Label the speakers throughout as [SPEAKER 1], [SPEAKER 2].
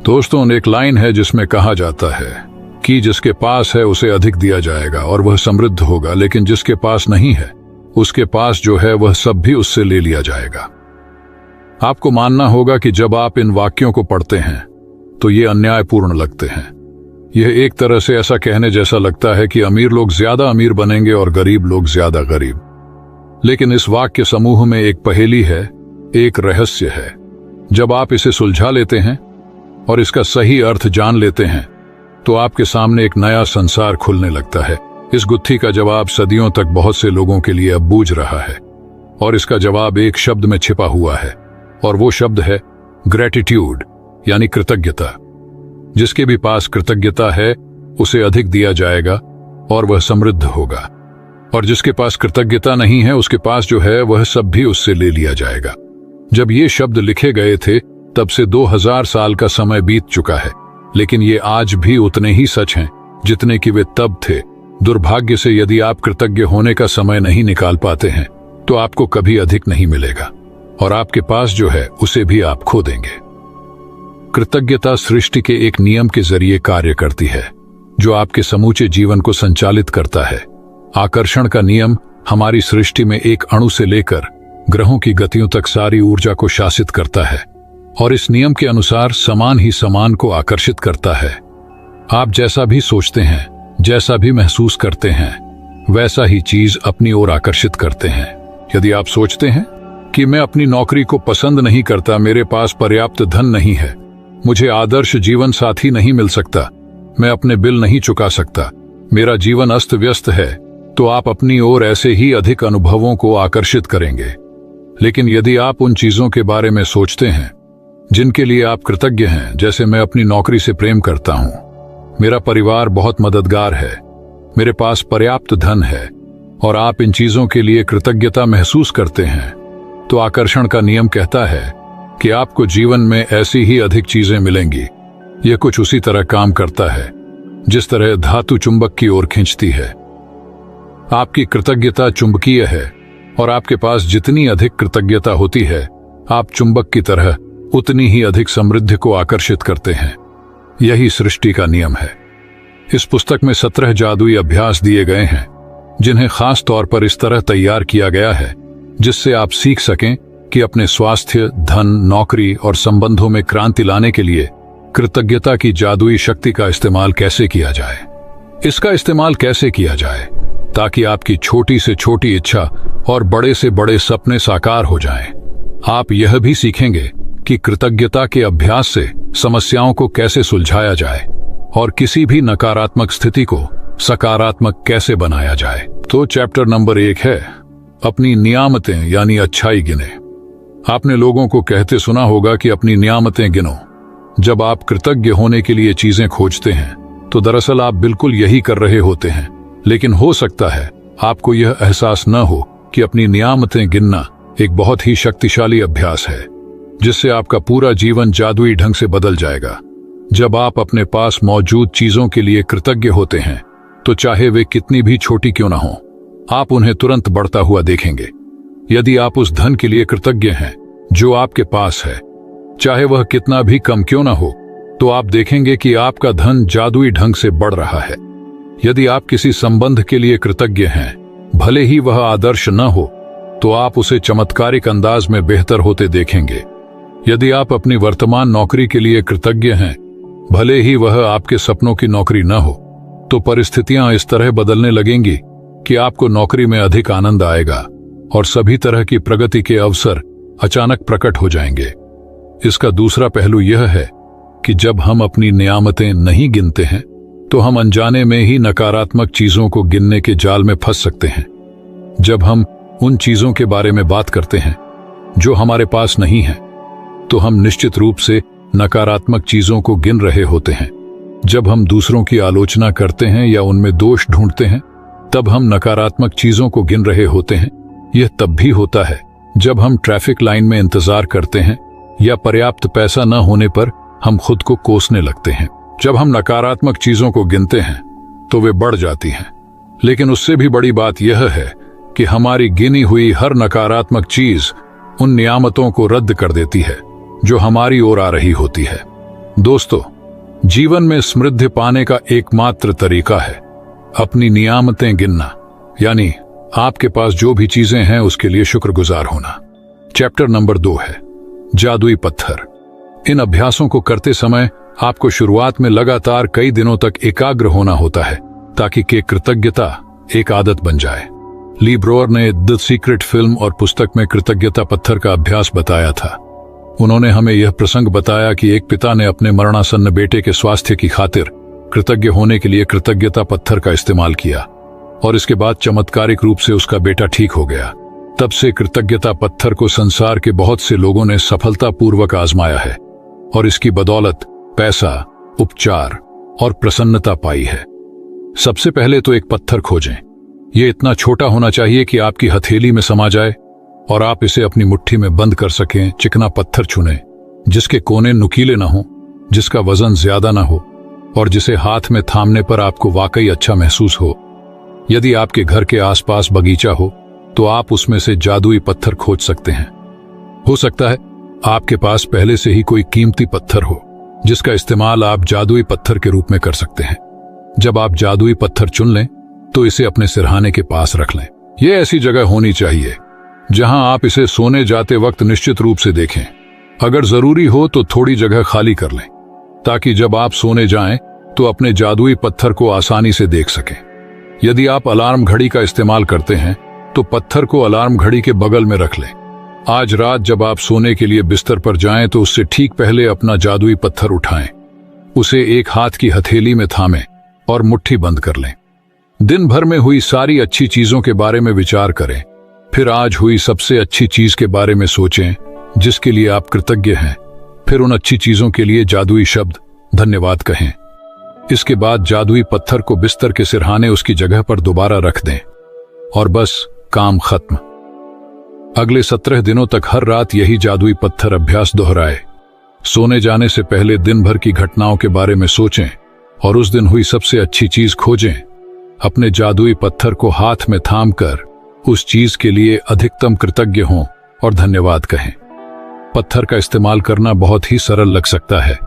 [SPEAKER 1] दोस्तों, एक लाइन है जिसमें कहा जाता है कि जिसके पास है उसे अधिक दिया जाएगा और वह समृद्ध होगा, लेकिन जिसके पास नहीं है उसके पास जो है वह सब भी उससे ले लिया जाएगा। आपको मानना होगा कि जब आप इन वाक्यों को पढ़ते हैं तो ये अन्यायपूर्ण लगते हैं। यह एक तरह से ऐसा कहने जैसा लगता है कि अमीर लोग ज्यादा अमीर बनेंगे और गरीब लोग ज्यादा गरीब। लेकिन इस वाक्य समूह में एक पहेली है, एक रहस्य है। जब आप इसे सुलझा लेते हैं और इसका सही अर्थ जान लेते हैं तो आपके सामने एक नया संसार खुलने लगता है। इस गुत्थी का जवाब सदियों तक बहुत से लोगों के लिए अब बूझ रहा है और इसका जवाब एक शब्द में छिपा हुआ है और वो शब्द है ग्रेटिट्यूड, यानी कृतज्ञता। जिसके भी पास कृतज्ञता है उसे अधिक दिया जाएगा और वह समृद्ध होगा, और जिसके पास कृतज्ञता नहीं है उसके पास जो है वह सब भी उससे ले लिया जाएगा। जब ये शब्द लिखे गए थे तब से 2000 साल का समय बीत चुका है, लेकिन ये आज भी उतने ही सच हैं जितने कि वे तब थे। दुर्भाग्य से यदि आप कृतज्ञ होने का समय नहीं निकाल पाते हैं तो आपको कभी अधिक नहीं मिलेगा और आपके पास जो है उसे भी आप खो देंगे। कृतज्ञता सृष्टि के एक नियम के जरिए कार्य करती है जो आपके समूचे जीवन को संचालित करता है। आकर्षण का नियम हमारी सृष्टि में एक अणु से लेकर ग्रहों की गतियों तक सारी ऊर्जा को शासित करता है और इस नियम के अनुसार समान ही समान को आकर्षित करता है। आप जैसा भी सोचते हैं, जैसा भी महसूस करते हैं, वैसा ही चीज अपनी ओर आकर्षित करते हैं। यदि आप सोचते हैं कि मैं अपनी नौकरी को पसंद नहीं करता, मेरे पास पर्याप्त धन नहीं है, मुझे आदर्श जीवन साथी नहीं मिल सकता, मैं अपने बिल नहीं चुका सकता, मेरा जीवन अस्त व्यस्त है, तो आप अपनी ओर ऐसे ही अधिक अनुभवों को आकर्षित करेंगे। लेकिन यदि आप उन चीजों के बारे में सोचते हैं जिनके लिए आप कृतज्ञ हैं, जैसे मैं अपनी नौकरी से प्रेम करता हूं, मेरा परिवार बहुत मददगार है, मेरे पास पर्याप्त धन है, और आप इन चीजों के लिए कृतज्ञता महसूस करते हैं, तो आकर्षण का नियम कहता है कि आपको जीवन में ऐसी ही अधिक चीजें मिलेंगी। यह कुछ उसी तरह काम करता है जिस तरह धातु चुंबक की ओर खींचती है। आपकी कृतज्ञता चुंबकीय है और आपके पास जितनी अधिक कृतज्ञता होती है, आप चुंबक की तरह उतनी ही अधिक समृद्धि को आकर्षित करते हैं। यही सृष्टि का नियम है। इस पुस्तक में 17 जादुई अभ्यास दिए गए हैं जिन्हें खास तौर पर इस तरह तैयार किया गया है जिससे आप सीख सकें कि अपने स्वास्थ्य, धन, नौकरी और संबंधों में क्रांति लाने के लिए कृतज्ञता की जादुई शक्ति का इस्तेमाल कैसे किया जाए। इसका इस्तेमाल कैसे किया जाए ताकि आपकी छोटी से छोटी इच्छा और बड़े से बड़े सपने साकार हो जाएं। आप यह भी सीखेंगे कि कृतज्ञता के अभ्यास से समस्याओं को कैसे सुलझाया जाए और किसी भी नकारात्मक स्थिति को सकारात्मक कैसे बनाया जाए। तो चैप्टर नंबर 1 है अपनी नियामतें यानी अच्छाई गिने। आपने लोगों को कहते सुना होगा कि अपनी नियामतें गिनो। जब आप कृतज्ञ होने के लिए चीजें खोजते हैं तो दरअसल आप बिल्कुल यही कर रहे होते हैं, लेकिन हो सकता है आपको यह एहसास न हो कि अपनी नियामतें गिनना एक बहुत ही शक्तिशाली अभ्यास है जिससे आपका पूरा जीवन जादुई ढंग से बदल जाएगा। जब आप अपने पास मौजूद चीजों के लिए कृतज्ञ होते हैं तो चाहे वे कितनी भी छोटी क्यों ना हो, आप उन्हें तुरंत बढ़ता हुआ देखेंगे। यदि आप उस धन के लिए कृतज्ञ हैं जो आपके पास है, चाहे वह कितना भी कम क्यों ना हो, तो आप देखेंगे कि आपका धन जादुई ढंग से बढ़ रहा है। यदि आप किसी संबंध के लिए कृतज्ञ हैं, भले ही वह आदर्श न हो, तो आप उसे चमत्कारिक अंदाज में बेहतर होते देखेंगे। यदि आप अपनी वर्तमान नौकरी के लिए कृतज्ञ हैं, भले ही वह आपके सपनों की नौकरी न हो, तो परिस्थितियां इस तरह बदलने लगेंगी कि आपको नौकरी में अधिक आनंद आएगा और सभी तरह की प्रगति के अवसर अचानक प्रकट हो जाएंगे। इसका दूसरा पहलू यह है कि जब हम अपनी नियामतें नहीं गिनते हैं तो हम अनजाने में ही नकारात्मक चीजों को गिनने के जाल में फंस सकते हैं। जब हम उन चीजों के बारे में बात करते हैं जो हमारे पास नहीं है, तो हम निश्चित रूप से नकारात्मक चीजों को गिन रहे होते हैं। जब हम दूसरों की आलोचना करते हैं या उनमें दोष ढूंढते हैं, तब हम नकारात्मक चीजों को गिन रहे होते हैं। यह तब भी होता है जब हम ट्रैफिक लाइन में इंतजार करते हैं या पर्याप्त पैसा न होने पर हम खुद को कोसने लगते हैं। जब हम नकारात्मक चीजों को गिनते हैं तो वे बढ़ जाती हैं, लेकिन उससे भी बड़ी बात यह है कि हमारी गिनी हुई हर नकारात्मक चीज उन नियामतों को रद्द कर देती है जो हमारी ओर आ रही होती है। दोस्तों, जीवन में समृद्धि पाने का एकमात्र तरीका है अपनी नियामतें गिनना, यानी आपके पास जो भी चीजें हैं उसके लिए शुक्रगुजार होना। चैप्टर नंबर 2 है जादुई पत्थर। इन अभ्यासों को करते समय आपको शुरुआत में लगातार कई दिनों तक एकाग्र होना होता है ताकि कृतज्ञता एक आदत बन जाए। ली ब्रोअर ने द सीक्रेट फिल्म और पुस्तक में कृतज्ञता पत्थर का अभ्यास बताया था। उन्होंने हमें यह प्रसंग बताया कि एक पिता ने अपने मरणासन्न बेटे के स्वास्थ्य की खातिर कृतज्ञ होने के लिए कृतज्ञता पत्थर का इस्तेमाल किया और इसके बाद चमत्कारिक रूप से उसका बेटा ठीक हो गया। तब से कृतज्ञता पत्थर को संसार के बहुत से लोगों ने सफलतापूर्वक आजमाया है और इसकी बदौलत पैसा, उपचार और प्रसन्नता पाई है। सबसे पहले तो एक पत्थर खोजें। यह इतना छोटा होना चाहिए कि आपकी हथेली में समा जाए और आप इसे अपनी मुट्ठी में बंद कर सकें। चिकना पत्थर चुनें जिसके कोने नुकीले ना हो, जिसका वजन ज्यादा ना हो और जिसे हाथ में थामने पर आपको वाकई अच्छा महसूस हो। यदि आपके घर के आसपास बगीचा हो तो आप उसमें से जादुई पत्थर खोज सकते हैं। हो सकता है आपके पास पहले से ही कोई कीमती पत्थर हो जिसका इस्तेमाल आप जादुई पत्थर के रूप में कर सकते हैं। जब आप जादुई पत्थर चुन लें तो इसे अपने सिरहाने के पास रख लें। यह ऐसी जगह होनी चाहिए जहां आप इसे सोने जाते वक्त निश्चित रूप से देखें। अगर जरूरी हो तो थोड़ी जगह खाली कर लें ताकि जब आप सोने जाएं तो अपने जादुई पत्थर को आसानी से देख सकें। यदि आप अलार्म घड़ी का इस्तेमाल करते हैं तो पत्थर को अलार्म घड़ी के बगल में रख लें। आज रात जब आप सोने के लिए बिस्तर पर जाएं तो उससे ठीक पहले अपना जादुई पत्थर उठाएं, उसे एक हाथ की हथेली में थामें और मुट्ठी बंद कर लें। दिन भर में हुई सारी अच्छी चीजों के बारे में विचार करें, फिर आज हुई सबसे अच्छी चीज के बारे में सोचें जिसके लिए आप कृतज्ञ हैं। फिर उन अच्छी चीजों के लिए जादुई शब्द धन्यवाद कहें। इसके बाद जादुई पत्थर को बिस्तर के सिरहाने उसकी जगह पर दोबारा रख दें और बस काम खत्म। अगले 17 दिनों तक हर रात यही जादुई पत्थर अभ्यास दोहराए। सोने जाने से पहले दिन भर की घटनाओं के बारे में सोचें और उस दिन हुई सबसे अच्छी चीज खोजें। अपने जादुई पत्थर को हाथ में थामकर उस चीज के लिए अधिकतम कृतज्ञ हों और धन्यवाद कहें। पत्थर का इस्तेमाल करना बहुत ही सरल लग सकता है,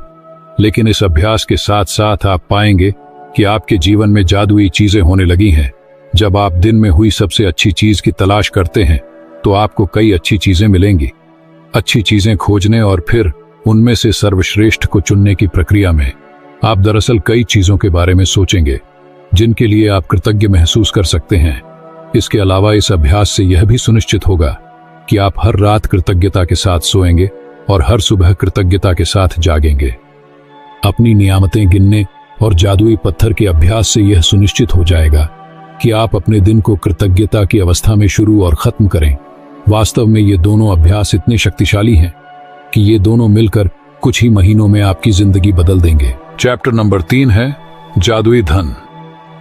[SPEAKER 1] लेकिन इस अभ्यास के साथ साथ आप पाएंगे कि आपके जीवन में जादुई चीजें होने लगी हैं। जब आप दिन में हुई सबसे अच्छी चीज की तलाश करते हैं तो आपको कई अच्छी चीजें मिलेंगी। अच्छी चीजें खोजने और फिर उनमें से सर्वश्रेष्ठ को चुनने की प्रक्रिया में आप दरअसल कई चीजों के बारे में सोचेंगे जिनके लिए आप कृतज्ञ महसूस कर सकते हैं। इसके अलावा इस अभ्यास से यह भी सुनिश्चित होगा कि आप हर रात कृतज्ञता के साथ सोएंगे और हर सुबह कृतज्ञता के साथ जागेंगे। अपनी नियामतें गिनने और जादुई पत्थर के अभ्यास से यह सुनिश्चित हो जाएगा कि आप अपने दिन को कृतज्ञता की अवस्था में शुरू और खत्म करें। वास्तव में ये दोनों अभ्यास इतने शक्तिशाली हैं कि ये दोनों मिलकर कुछ ही महीनों में आपकी जिंदगी बदल देंगे। चैप्टर नंबर 3 है जादुई धन।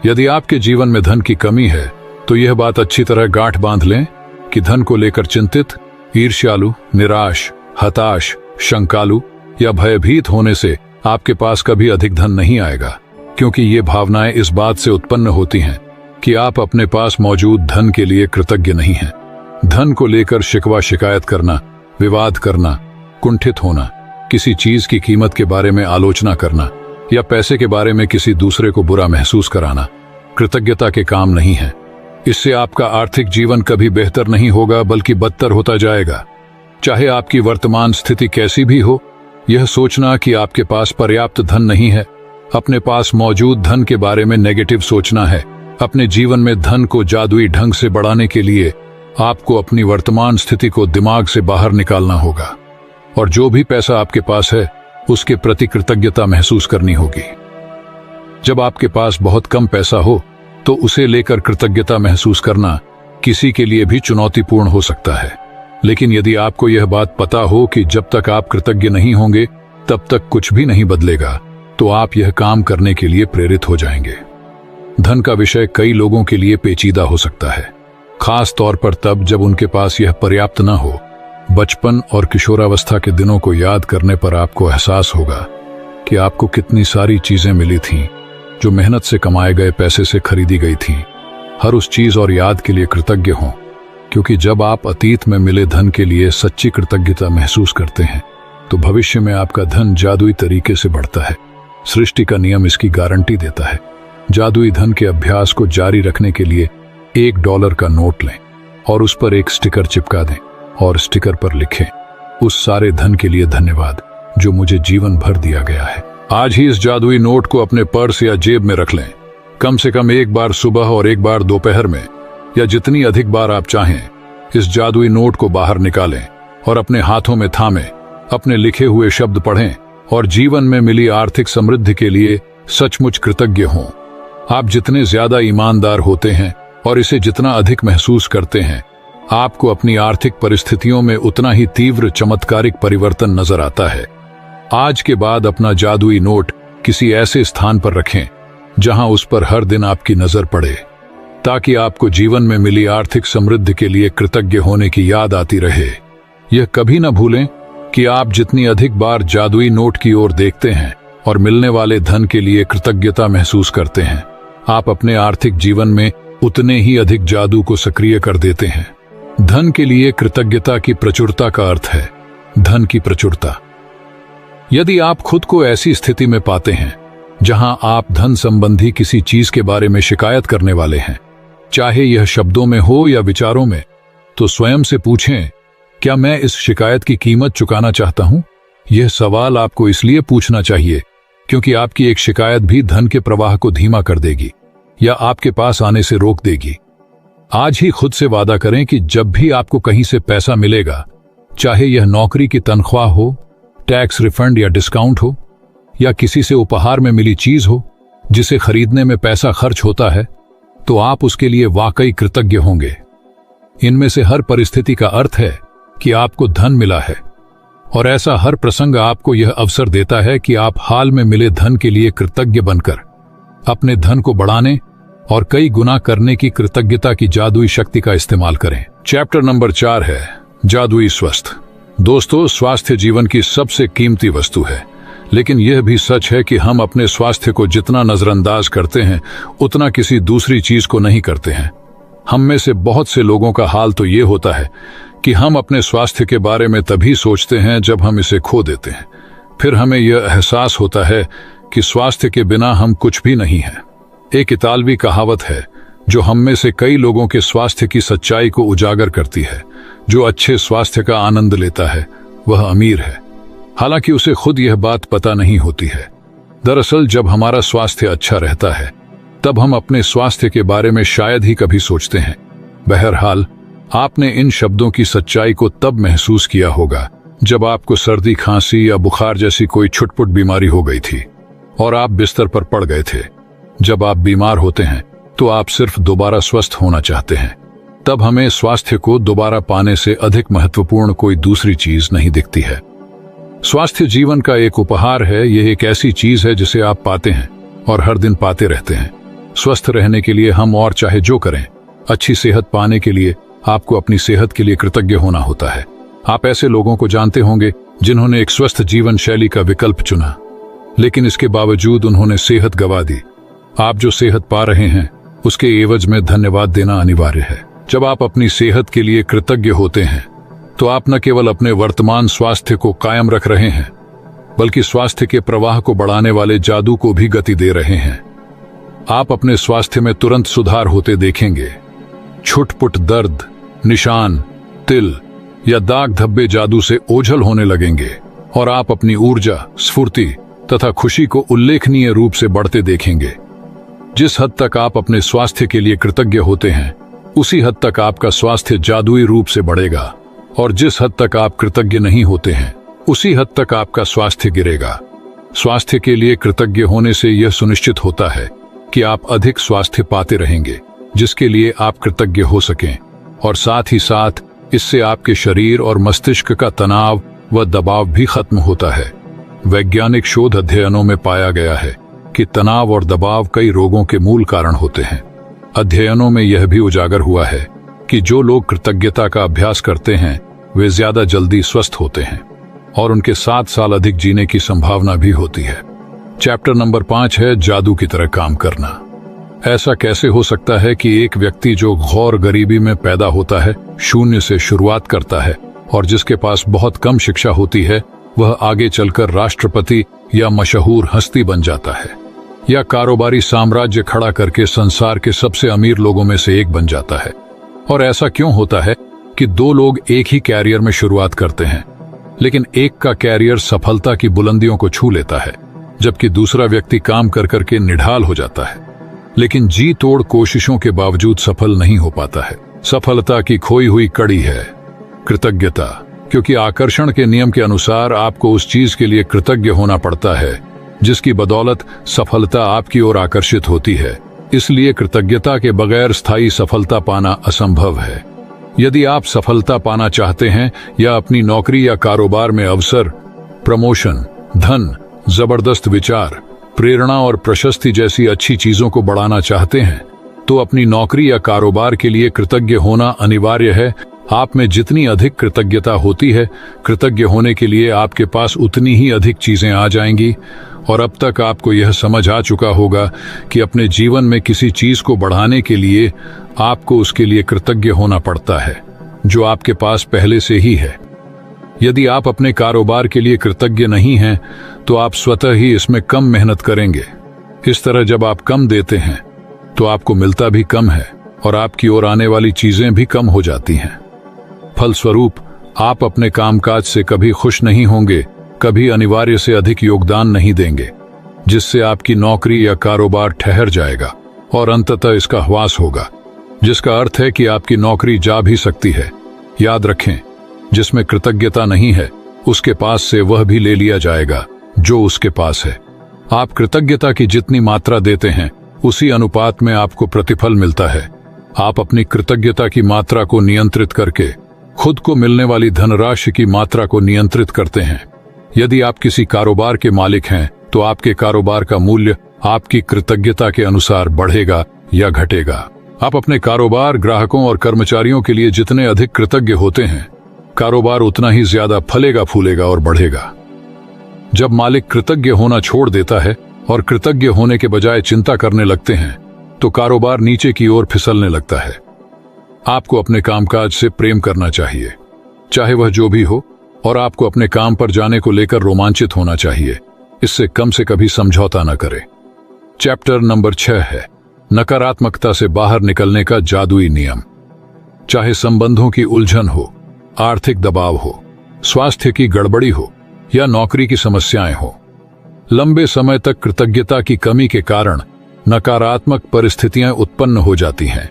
[SPEAKER 1] यदि आपके जीवन में धन की कमी है तो यह बात अच्छी तरह गांठ बांध लें कि धन को लेकर चिंतित, ईर्ष्यालु, निराश, हताश, शंकालु या भयभीत होने से आपके पास कभी अधिक धन नहीं आएगा, क्योंकि ये भावनाएं इस बात से उत्पन्न होती हैं कि आप अपने पास मौजूद धन के लिए कृतज्ञ नहीं हैं। धन को लेकर शिकवा शिकायत करना, विवाद करना, कुंठित होना, किसी चीज की कीमत के बारे में आलोचना करना या पैसे के बारे में किसी दूसरे को बुरा महसूस कराना कृतज्ञता के काम नहीं है। इससे आपका आर्थिक जीवन कभी बेहतर नहीं होगा बल्कि बदतर होता जाएगा। चाहे आपकी वर्तमान स्थिति कैसी भी हो, यह सोचना कि आपके पास पर्याप्त धन नहीं है, अपने पास मौजूद धन के बारे में नेगेटिव सोचना है। अपने जीवन में धन को जादुई ढंग से बढ़ाने के लिए आपको अपनी वर्तमान स्थिति को दिमाग से बाहर निकालना होगा और जो भी पैसा आपके पास है उसके प्रति कृतज्ञता महसूस करनी होगी। जब आपके पास बहुत कम पैसा हो तो उसे लेकर कृतज्ञता महसूस करना किसी के लिए भी चुनौतीपूर्ण हो सकता है, लेकिन यदि आपको यह बात पता हो कि जब तक आप कृतज्ञ नहीं होंगे तब तक कुछ भी नहीं बदलेगा, तो आप यह काम करने के लिए प्रेरित हो जाएंगे। धन का विषय कई लोगों के लिए पेचीदा हो सकता है, खास तौर पर तब जब उनके पास यह पर्याप्त न हो। बचपन और किशोरावस्था के दिनों को याद करने पर आपको एहसास होगा कि आपको कितनी सारी चीजें मिली थीं जो मेहनत से कमाए गए पैसे से खरीदी गई थीं। हर उस चीज और याद के लिए कृतज्ञ हों, क्योंकि जब आप अतीत में मिले धन के लिए सच्ची कृतज्ञता महसूस करते हैं तो भविष्य में आपका धन जादुई तरीके से बढ़ता है। सृष्टि का नियम इसकी गारंटी देता है। जादुई धन के अभ्यास को जारी रखने के लिए $1 का नोट लें और उस पर एक स्टिकर चिपका दें और स्टिकर पर लिखें, उस सारे धन के लिए धन्यवाद जो मुझे जीवन भर दिया गया है। आज ही इस जादुई नोट को अपने पर्स या जेब में रख लें। कम से कम एक बार सुबह और एक बार दोपहर में, या जितनी अधिक बार आप चाहें, इस जादुई नोट को बाहर निकालें और अपने हाथों में थामें, अपने लिखे हुए शब्द पढ़ें और जीवन में मिली आर्थिक समृद्धि के लिए सचमुच कृतज्ञ हों। आप जितने ज्यादा ईमानदार होते हैं और इसे जितना अधिक महसूस करते हैं, आपको अपनी आर्थिक परिस्थितियों में उतना ही तीव्र चमत्कारिक परिवर्तन नजर आता है। आज के बाद अपना जादुई नोट किसी ऐसे स्थान पर रखें जहां उस पर हर दिन आपकी नजर पड़े, ताकि आपको जीवन में मिली आर्थिक समृद्धि के लिए कृतज्ञ होने की याद आती रहे। यह कभी न भूलें कि आप जितनी अधिक बार जादुई नोट की ओर देखते हैं और मिलने वाले धन के लिए कृतज्ञता महसूस करते हैं, आप अपने आर्थिक जीवन में उतने ही अधिक जादू को सक्रिय कर देते हैं। धन के लिए कृतज्ञता की प्रचुरता का अर्थ है धन की प्रचुरता। यदि आप खुद को ऐसी स्थिति में पाते हैं जहां आप धन संबंधी किसी चीज के बारे में शिकायत करने वाले हैं, चाहे यह शब्दों में हो या विचारों में, तो स्वयं से पूछें, क्या मैं इस शिकायत की कीमत चुकाना चाहता हूं? यह सवाल आपको इसलिए पूछना चाहिए क्योंकि आपकी एक शिकायत भी धन के प्रवाह को धीमा कर देगी या आपके पास आने से रोक देगी। आज ही खुद से वादा करें कि जब भी आपको कहीं से पैसा मिलेगा, चाहे यह नौकरी की तनख्वाह हो, टैक्स रिफंड या डिस्काउंट हो, या किसी से उपहार में मिली चीज हो जिसे खरीदने में पैसा खर्च होता है, तो आप उसके लिए वाकई कृतज्ञ होंगे। इनमें से हर परिस्थिति का अर्थ है कि आपको धन मिला है, और ऐसा हर प्रसंग आपको यह अवसर देता है कि आप हाल में मिले धन के लिए कृतज्ञ बनकर अपने धन को बढ़ाने और कई गुना करने की कृतज्ञता की जादुई शक्ति का इस्तेमाल करें। चैप्टर नंबर 4 है जादुई स्वस्थ। दोस्तों, स्वास्थ्य जीवन की सबसे कीमती वस्तु है, लेकिन यह भी सच है कि हम अपने स्वास्थ्य को जितना नजरअंदाज करते हैं, उतना किसी दूसरी चीज को नहीं करते हैं। हम में से बहुत से लोगों का हाल तो ये होता है कि हम अपने स्वास्थ्य के बारे में तभी सोचते हैं जब हम इसे खो देते हैं। फिर हमें यह एहसास होता है कि स्वास्थ्य के बिना हम कुछ भी नहीं हैं। एक इतालवी कहावत है जो हम में से कई लोगों के स्वास्थ्य की सच्चाई को उजागर करती है। जो अच्छे स्वास्थ्य का आनंद लेता है वह अमीर है, हालांकि उसे खुद यह बात पता नहीं होती है। दरअसल जब हमारा स्वास्थ्य अच्छा रहता है, तब हम अपने स्वास्थ्य के बारे में शायद ही कभी सोचते हैं। बहरहाल, आपने इन शब्दों की सच्चाई को तब महसूस किया होगा जब आपको सर्दी, खांसी या बुखार जैसी कोई छुटपुट बीमारी हो गई थी और आप बिस्तर पर पड़ गए थे। जब आप बीमार होते हैं तो आप सिर्फ दोबारा स्वस्थ होना चाहते हैं। तब हमें स्वास्थ्य को दोबारा पाने से अधिक महत्वपूर्ण कोई दूसरी चीज नहीं दिखती है। स्वास्थ्य जीवन का एक उपहार है। यह एक ऐसी चीज है जिसे आप पाते हैं और हर दिन पाते रहते हैं। स्वस्थ रहने के लिए हम और चाहे जो करें, अच्छी सेहत पाने के लिए आपको अपनी सेहत के लिए कृतज्ञ होना होता है। आप ऐसे लोगों को जानते होंगे जिन्होंने एक स्वस्थ जीवन शैली का विकल्प चुना, लेकिन इसके बावजूद उन्होंने सेहत गंवा दी। आप जो सेहत पा रहे हैं उसके एवज में धन्यवाद देना अनिवार्य है। जब आप अपनी सेहत के लिए कृतज्ञ होते हैं तो आप न केवल अपने वर्तमान स्वास्थ्य को कायम रख रहे हैं, बल्कि स्वास्थ्य के प्रवाह को बढ़ाने वाले जादू को भी गति दे रहे हैं। आप अपने स्वास्थ्य में तुरंत सुधार होते देखेंगे। छुटपुट दर्द, निशान, तिल या दाग धब्बे जादू से ओझल होने लगेंगे और आप अपनी ऊर्जा, स्फूर्ति तथा खुशी को उल्लेखनीय रूप से बढ़ते देखेंगे। जिस हद तक आप अपने स्वास्थ्य के लिए कृतज्ञ होते हैं, उसी हद तक आपका स्वास्थ्य जादुई रूप से बढ़ेगा, और जिस हद तक आप कृतज्ञ नहीं होते हैं, उसी हद तक आपका स्वास्थ्य गिरेगा। स्वास्थ्य के लिए कृतज्ञ होने से यह सुनिश्चित होता है कि आप अधिक स्वास्थ्य पाते रहेंगे जिसके लिए आप कृतज्ञ हो सकें, और साथ ही साथ इससे आपके शरीर और मस्तिष्क का तनाव व दबाव भी खत्म होता है। वैज्ञानिक शोध अध्ययनों में पाया गया है कि तनाव और दबाव कई रोगों के मूल कारण होते हैं। अध्ययनों में यह भी उजागर हुआ है कि जो लोग कृतज्ञता का अभ्यास करते हैं वे ज्यादा जल्दी स्वस्थ होते हैं और उनके 7 साल अधिक जीने की संभावना भी होती है। चैप्टर नंबर 5 है जादू की तरह काम करना। ऐसा कैसे हो सकता है कि एक व्यक्ति जो घोर गरीबी में पैदा होता है, शून्य से शुरुआत करता है और जिसके पास बहुत कम शिक्षा होती है, वह आगे चलकर राष्ट्रपति या मशहूर हस्ती बन जाता है, या कारोबारी साम्राज्य खड़ा करके संसार के सबसे अमीर लोगों में से एक बन जाता है। और ऐसा क्यों होता है कि दो लोग एक ही कैरियर में शुरुआत करते हैं, लेकिन एक का कैरियर सफलता की बुलंदियों को छू लेता है, जबकि दूसरा व्यक्ति काम कर करके निढाल हो जाता है, लेकिन जी तोड़ कोशिशों के बावजूद सफल नहीं हो पाता है। सफलता की खोई हुई कड़ी है कृतज्ञता, क्योंकि आकर्षण के नियम के अनुसार आपको उस चीज के लिए कृतज्ञ होना पड़ता है जिसकी बदौलत सफलता आपकी ओर आकर्षित होती है। इसलिए कृतज्ञता के बगैर स्थायी सफलता पाना असंभव है। यदि आप सफलता पाना चाहते हैं या अपनी नौकरी या कारोबार में अवसर, प्रमोशन, धन, जबरदस्त विचार, प्रेरणा और प्रशस्ति जैसी अच्छी चीजों को बढ़ाना चाहते हैं, तो अपनी नौकरी या कारोबार के लिए कृतज्ञ होना अनिवार्य है। आप में जितनी अधिक कृतज्ञता होती है, कृतज्ञ होने के लिए आपके पास उतनी ही अधिक चीजें आ जाएंगी। और अब तक आपको यह समझ आ चुका होगा कि अपने जीवन में किसी चीज को बढ़ाने के लिए आपको उसके लिए कृतज्ञ होना पड़ता है जो आपके पास पहले से ही है। यदि आप अपने कारोबार के लिए कृतज्ञ नहीं हैं, तो आप स्वतः ही इसमें कम मेहनत करेंगे। इस तरह जब आप कम देते हैं तो आपको मिलता भी कम है और आपकी ओर आने वाली चीजें भी कम हो जाती हैं। फलस्वरूप आप अपने कामकाज से कभी खुश नहीं होंगे, कभी अनिवार्य से अधिक योगदान नहीं देंगे, जिससे आपकी नौकरी या कारोबार ठहर जाएगा और अंततः इसका ह्रास होगा, जिसका अर्थ है कि आपकी नौकरी जा भी सकती है। याद रखें, जिसमें कृतज्ञता नहीं है उसके पास से वह भी ले लिया जाएगा जो उसके पास है। आप कृतज्ञता की जितनी मात्रा देते हैं उसी अनुपात में आपको प्रतिफल मिलता है। आप अपनी कृतज्ञता की मात्रा को नियंत्रित करके खुद को मिलने वाली धनराशि की मात्रा को नियंत्रित करते हैं। यदि आप किसी कारोबार के मालिक हैं तो आपके कारोबार का मूल्य आपकी कृतज्ञता के अनुसार बढ़ेगा या घटेगा। आप अपने कारोबार, ग्राहकों और कर्मचारियों के लिए जितने अधिक कृतज्ञ होते हैं, कारोबार उतना ही ज्यादा फलेगा, फूलेगा और बढ़ेगा। जब मालिक कृतज्ञ होना छोड़ देता है और कृतज्ञ होने के बजाय चिंता करने लगते हैं, तो कारोबार नीचे की ओर फिसलने लगता है। आपको अपने कामकाज से प्रेम करना चाहिए, चाहे वह जो भी हो, और आपको अपने काम पर जाने को लेकर रोमांचित होना चाहिए। इससे कम से कभी समझौता न करें। चैप्टर नंबर 6 है नकारात्मकता से बाहर निकलने का जादुई नियम। चाहे संबंधों की उलझन हो, आर्थिक दबाव हो, स्वास्थ्य की गड़बड़ी हो या नौकरी की समस्याएं हो, लंबे समय तक कृतज्ञता की कमी के कारण नकारात्मक परिस्थितियां उत्पन्न हो जाती हैं।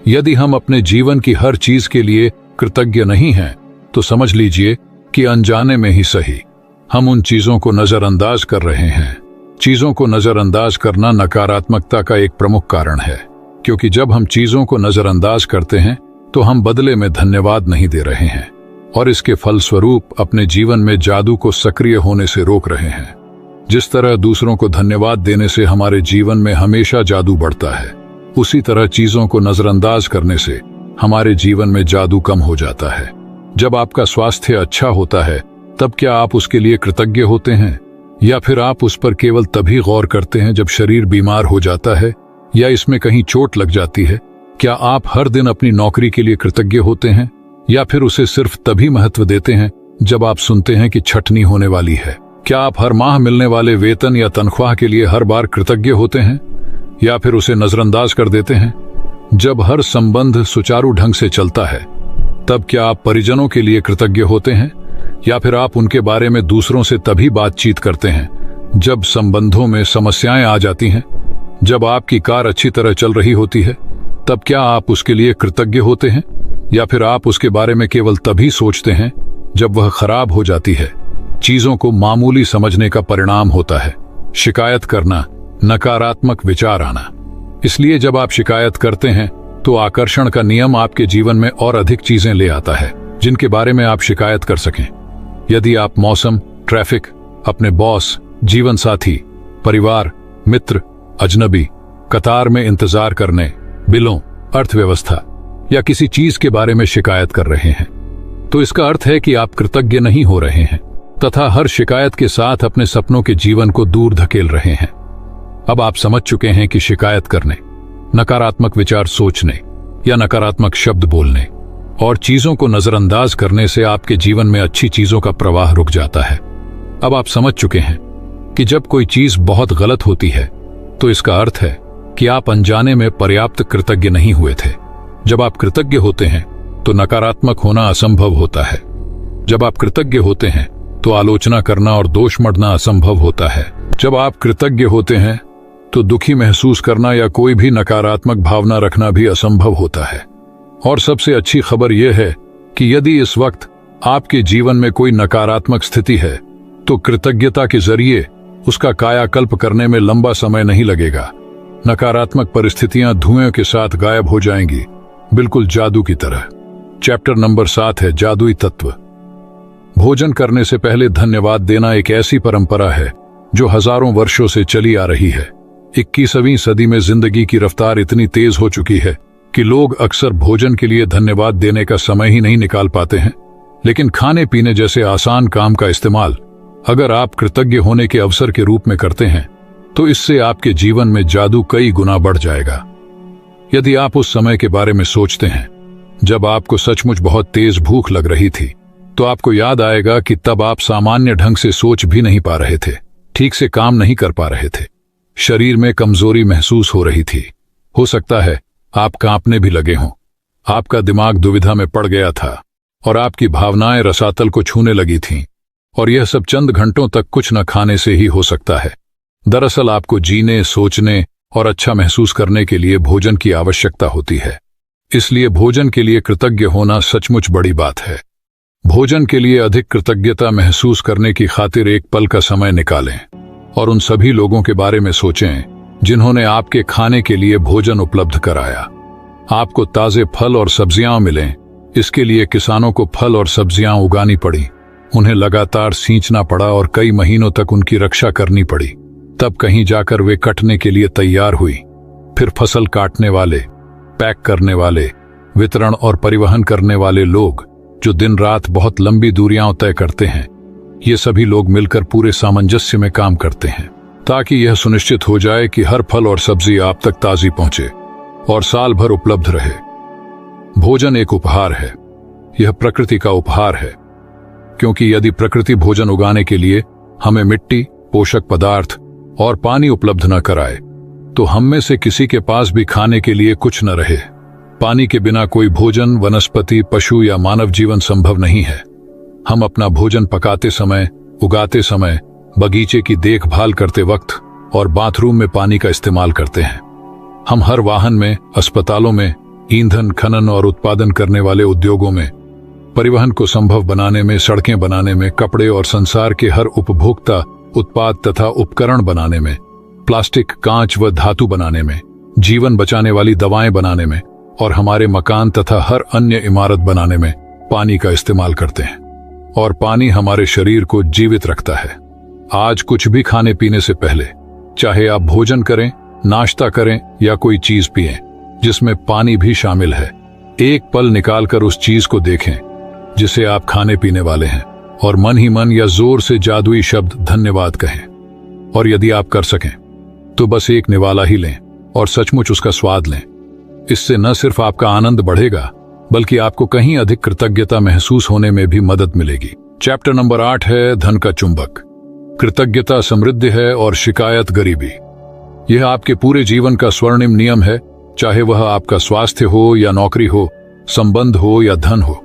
[SPEAKER 1] यदि हम अपने जीवन की हर चीज के लिए कृतज्ञ नहीं हैं, तो समझ लीजिए कि अनजाने में ही सही हम उन चीजों को नजरअंदाज कर रहे हैं। चीजों को नजरअंदाज करना नकारात्मकता का एक प्रमुख कारण है, क्योंकि जब हम चीजों को नजरअंदाज करते हैं तो हम बदले में धन्यवाद नहीं दे रहे हैं और इसके फलस्वरूप अपने जीवन में जादू को सक्रिय होने से रोक रहे हैं। जिस तरह दूसरों को धन्यवाद देने से हमारे जीवन में हमेशा जादू बढ़ता है, उसी तरह चीजों को नजरअंदाज करने से हमारे जीवन में जादू कम हो जाता है। जब आपका स्वास्थ्य अच्छा होता है, तब क्या आप उसके लिए कृतज्ञ होते हैं, या फिर आप उस पर केवल तभी गौर करते हैं जब शरीर बीमार हो जाता है या इसमें कहीं चोट लग जाती है? क्या आप हर दिन अपनी नौकरी के लिए कृतज्ञ होते हैं, या फिर उसे सिर्फ तभी महत्व देते हैं जब आप सुनते हैं कि छटनी होने वाली है? क्या आप हर माह मिलने वाले वेतन या तनख्वाह के लिए हर बार कृतज्ञ होते हैं, या फिर उसे नजरअंदाज कर देते हैं? जब हर संबंध सुचारू ढंग से चलता है, तब क्या आप परिजनों के लिए कृतज्ञ होते हैं, या फिर आप उनके बारे में दूसरों से तभी बातचीत करते हैं जब संबंधों में समस्याएं आ जाती हैं? जब आपकी कार अच्छी तरह चल रही होती है, तब क्या आप उसके लिए कृतज्ञ होते हैं, या फिर आप उसके बारे में केवल तभी सोचते हैं जब वह खराब हो जाती है? चीजों को मामूली समझने का परिणाम होता है शिकायत करना, नकारात्मक विचार आना। इसलिए जब आप शिकायत करते हैं तो आकर्षण का नियम आपके जीवन में और अधिक चीजें ले आता है जिनके बारे में आप शिकायत कर सकें। यदि आप मौसम, ट्रैफिक, अपने बॉस, जीवन साथी, परिवार, मित्र, अजनबी, कतार में इंतजार करने, बिलों, अर्थव्यवस्था या किसी चीज के बारे में शिकायत कर रहे हैं, तो इसका अर्थ है कि आप कृतज्ञ नहीं हो रहे हैं तथा हर शिकायत के साथ अपने सपनों के जीवन को दूर धकेल रहे हैं। अब आप समझ चुके हैं कि शिकायत करने, नकारात्मक विचार सोचने या नकारात्मक शब्द बोलने और चीजों को नजरअंदाज करने से आपके जीवन में अच्छी चीजों का प्रवाह रुक जाता है। अब आप समझ चुके हैं कि जब कोई चीज बहुत गलत होती है तो इसका अर्थ है कि आप अनजाने में पर्याप्त कृतज्ञ नहीं हुए थे। जब आप कृतज्ञ होते हैं तो नकारात्मक होना असंभव होता है। जब आप कृतज्ञ होते हैं तो आलोचना करना और दोष मढ़ना असंभव होता है। जब आप कृतज्ञ होते हैं तो दुखी महसूस करना या कोई भी नकारात्मक भावना रखना भी असंभव होता है। और सबसे अच्छी खबर यह है कि यदि इस वक्त आपके जीवन में कोई नकारात्मक स्थिति है तो कृतज्ञता के जरिए उसका कायाकल्प करने में लंबा समय नहीं लगेगा। नकारात्मक परिस्थितियां धुएं के साथ गायब हो जाएंगी, बिल्कुल जादू की तरह। चैप्टर नंबर 7 है जादुई तत्व। भोजन करने से पहले धन्यवाद देना एक ऐसी परंपरा है जो हजारों वर्षों से चली आ रही है। 21वीं सदी में जिंदगी की रफ्तार इतनी तेज हो चुकी है कि लोग अक्सर भोजन के लिए धन्यवाद देने का समय ही नहीं निकाल पाते हैं। लेकिन खाने पीने जैसे आसान काम का इस्तेमाल अगर आप कृतज्ञ होने के अवसर के रूप में करते हैं तो इससे आपके जीवन में जादू कई गुना बढ़ जाएगा। यदि आप उस समय के बारे में सोचते हैं जब आपको सचमुच बहुत तेज भूख लग रही थी, तो आपको याद आएगा कि तब आप सामान्य ढंग से सोच भी नहीं पा रहे थे, ठीक से काम नहीं कर पा रहे थे, शरीर में कमजोरी महसूस हो रही थी। हो सकता है आप कांपने भी लगे हों, आपका दिमाग दुविधा में पड़ गया था और आपकी भावनाएं रसातल को छूने लगी थीं। और यह सब चंद घंटों तक कुछ न खाने से ही हो सकता है। दरअसल आपको जीने, सोचने और अच्छा महसूस करने के लिए भोजन की आवश्यकता होती है। इसलिए भोजन के लिए कृतज्ञ होना सचमुच बड़ी बात है। भोजन के लिए अधिक कृतज्ञता महसूस करने की खातिर एक पल का समय निकालें और उन सभी लोगों के बारे में सोचें जिन्होंने आपके खाने के लिए भोजन उपलब्ध कराया। आपको ताजे फल और सब्जियां मिलें, इसके लिए किसानों को फल और सब्जियां उगानी पड़ी, उन्हें लगातार सींचना पड़ा और कई महीनों तक उनकी रक्षा करनी पड़ी। तब कहीं जाकर वे कटने के लिए तैयार हुई। फिर फसल काटने वाले, पैक करने वाले, वितरण और परिवहन करने वाले लोग जो दिन रात बहुत लंबी दूरियां तय करते हैं, ये सभी लोग मिलकर पूरे सामंजस्य में काम करते हैं ताकि यह सुनिश्चित हो जाए कि हर फल और सब्जी आप तक ताजी पहुंचे और साल भर उपलब्ध रहे। भोजन एक उपहार है, यह प्रकृति का उपहार है, क्योंकि यदि प्रकृति भोजन उगाने के लिए हमें मिट्टी, पोषक पदार्थ और पानी उपलब्ध न कराए तो हम में से किसी के पास भी खाने के लिए कुछ न रहे। पानी के बिना कोई भोजन, वनस्पति, पशु या मानव जीवन संभव नहीं है। हम अपना भोजन पकाते समय, उगाते समय, बगीचे की देखभाल करते वक्त और बाथरूम में पानी का इस्तेमाल करते हैं। हम हर वाहन में, अस्पतालों में, ईंधन खनन और उत्पादन करने वाले उद्योगों में, परिवहन को संभव बनाने में, सड़कें बनाने में, कपड़े और संसार के हर उपभोक्ता उत्पाद तथा उपकरण बनाने में, प्लास्टिक, कांच व धातु बनाने में, जीवन बचाने वाली दवाएं बनाने में और हमारे मकान तथा हर अन्य इमारत बनाने में पानी का इस्तेमाल करते हैं। और पानी हमारे शरीर को जीवित रखता है। आज कुछ भी खाने पीने से पहले, चाहे आप भोजन करें, नाश्ता करें या कोई चीज पिएं जिसमें पानी भी शामिल है, एक पल निकालकर उस चीज को देखें जिसे आप खाने पीने वाले हैं और मन ही मन या जोर से जादुई शब्द धन्यवाद कहें। और यदि आप कर सकें तो बस एक निवाला ही लें और सचमुच उसका स्वाद लें। इससे न सिर्फ आपका आनंद बढ़ेगा बल्कि आपको कहीं अधिक कृतज्ञता महसूस होने में भी मदद मिलेगी। चैप्टर नंबर 8 है धन का चुंबक। कृतज्ञता समृद्धि है और शिकायत गरीबी। यह आपके पूरे जीवन का स्वर्णिम नियम है, चाहे वह आपका स्वास्थ्य हो या नौकरी हो, संबंध हो या धन हो।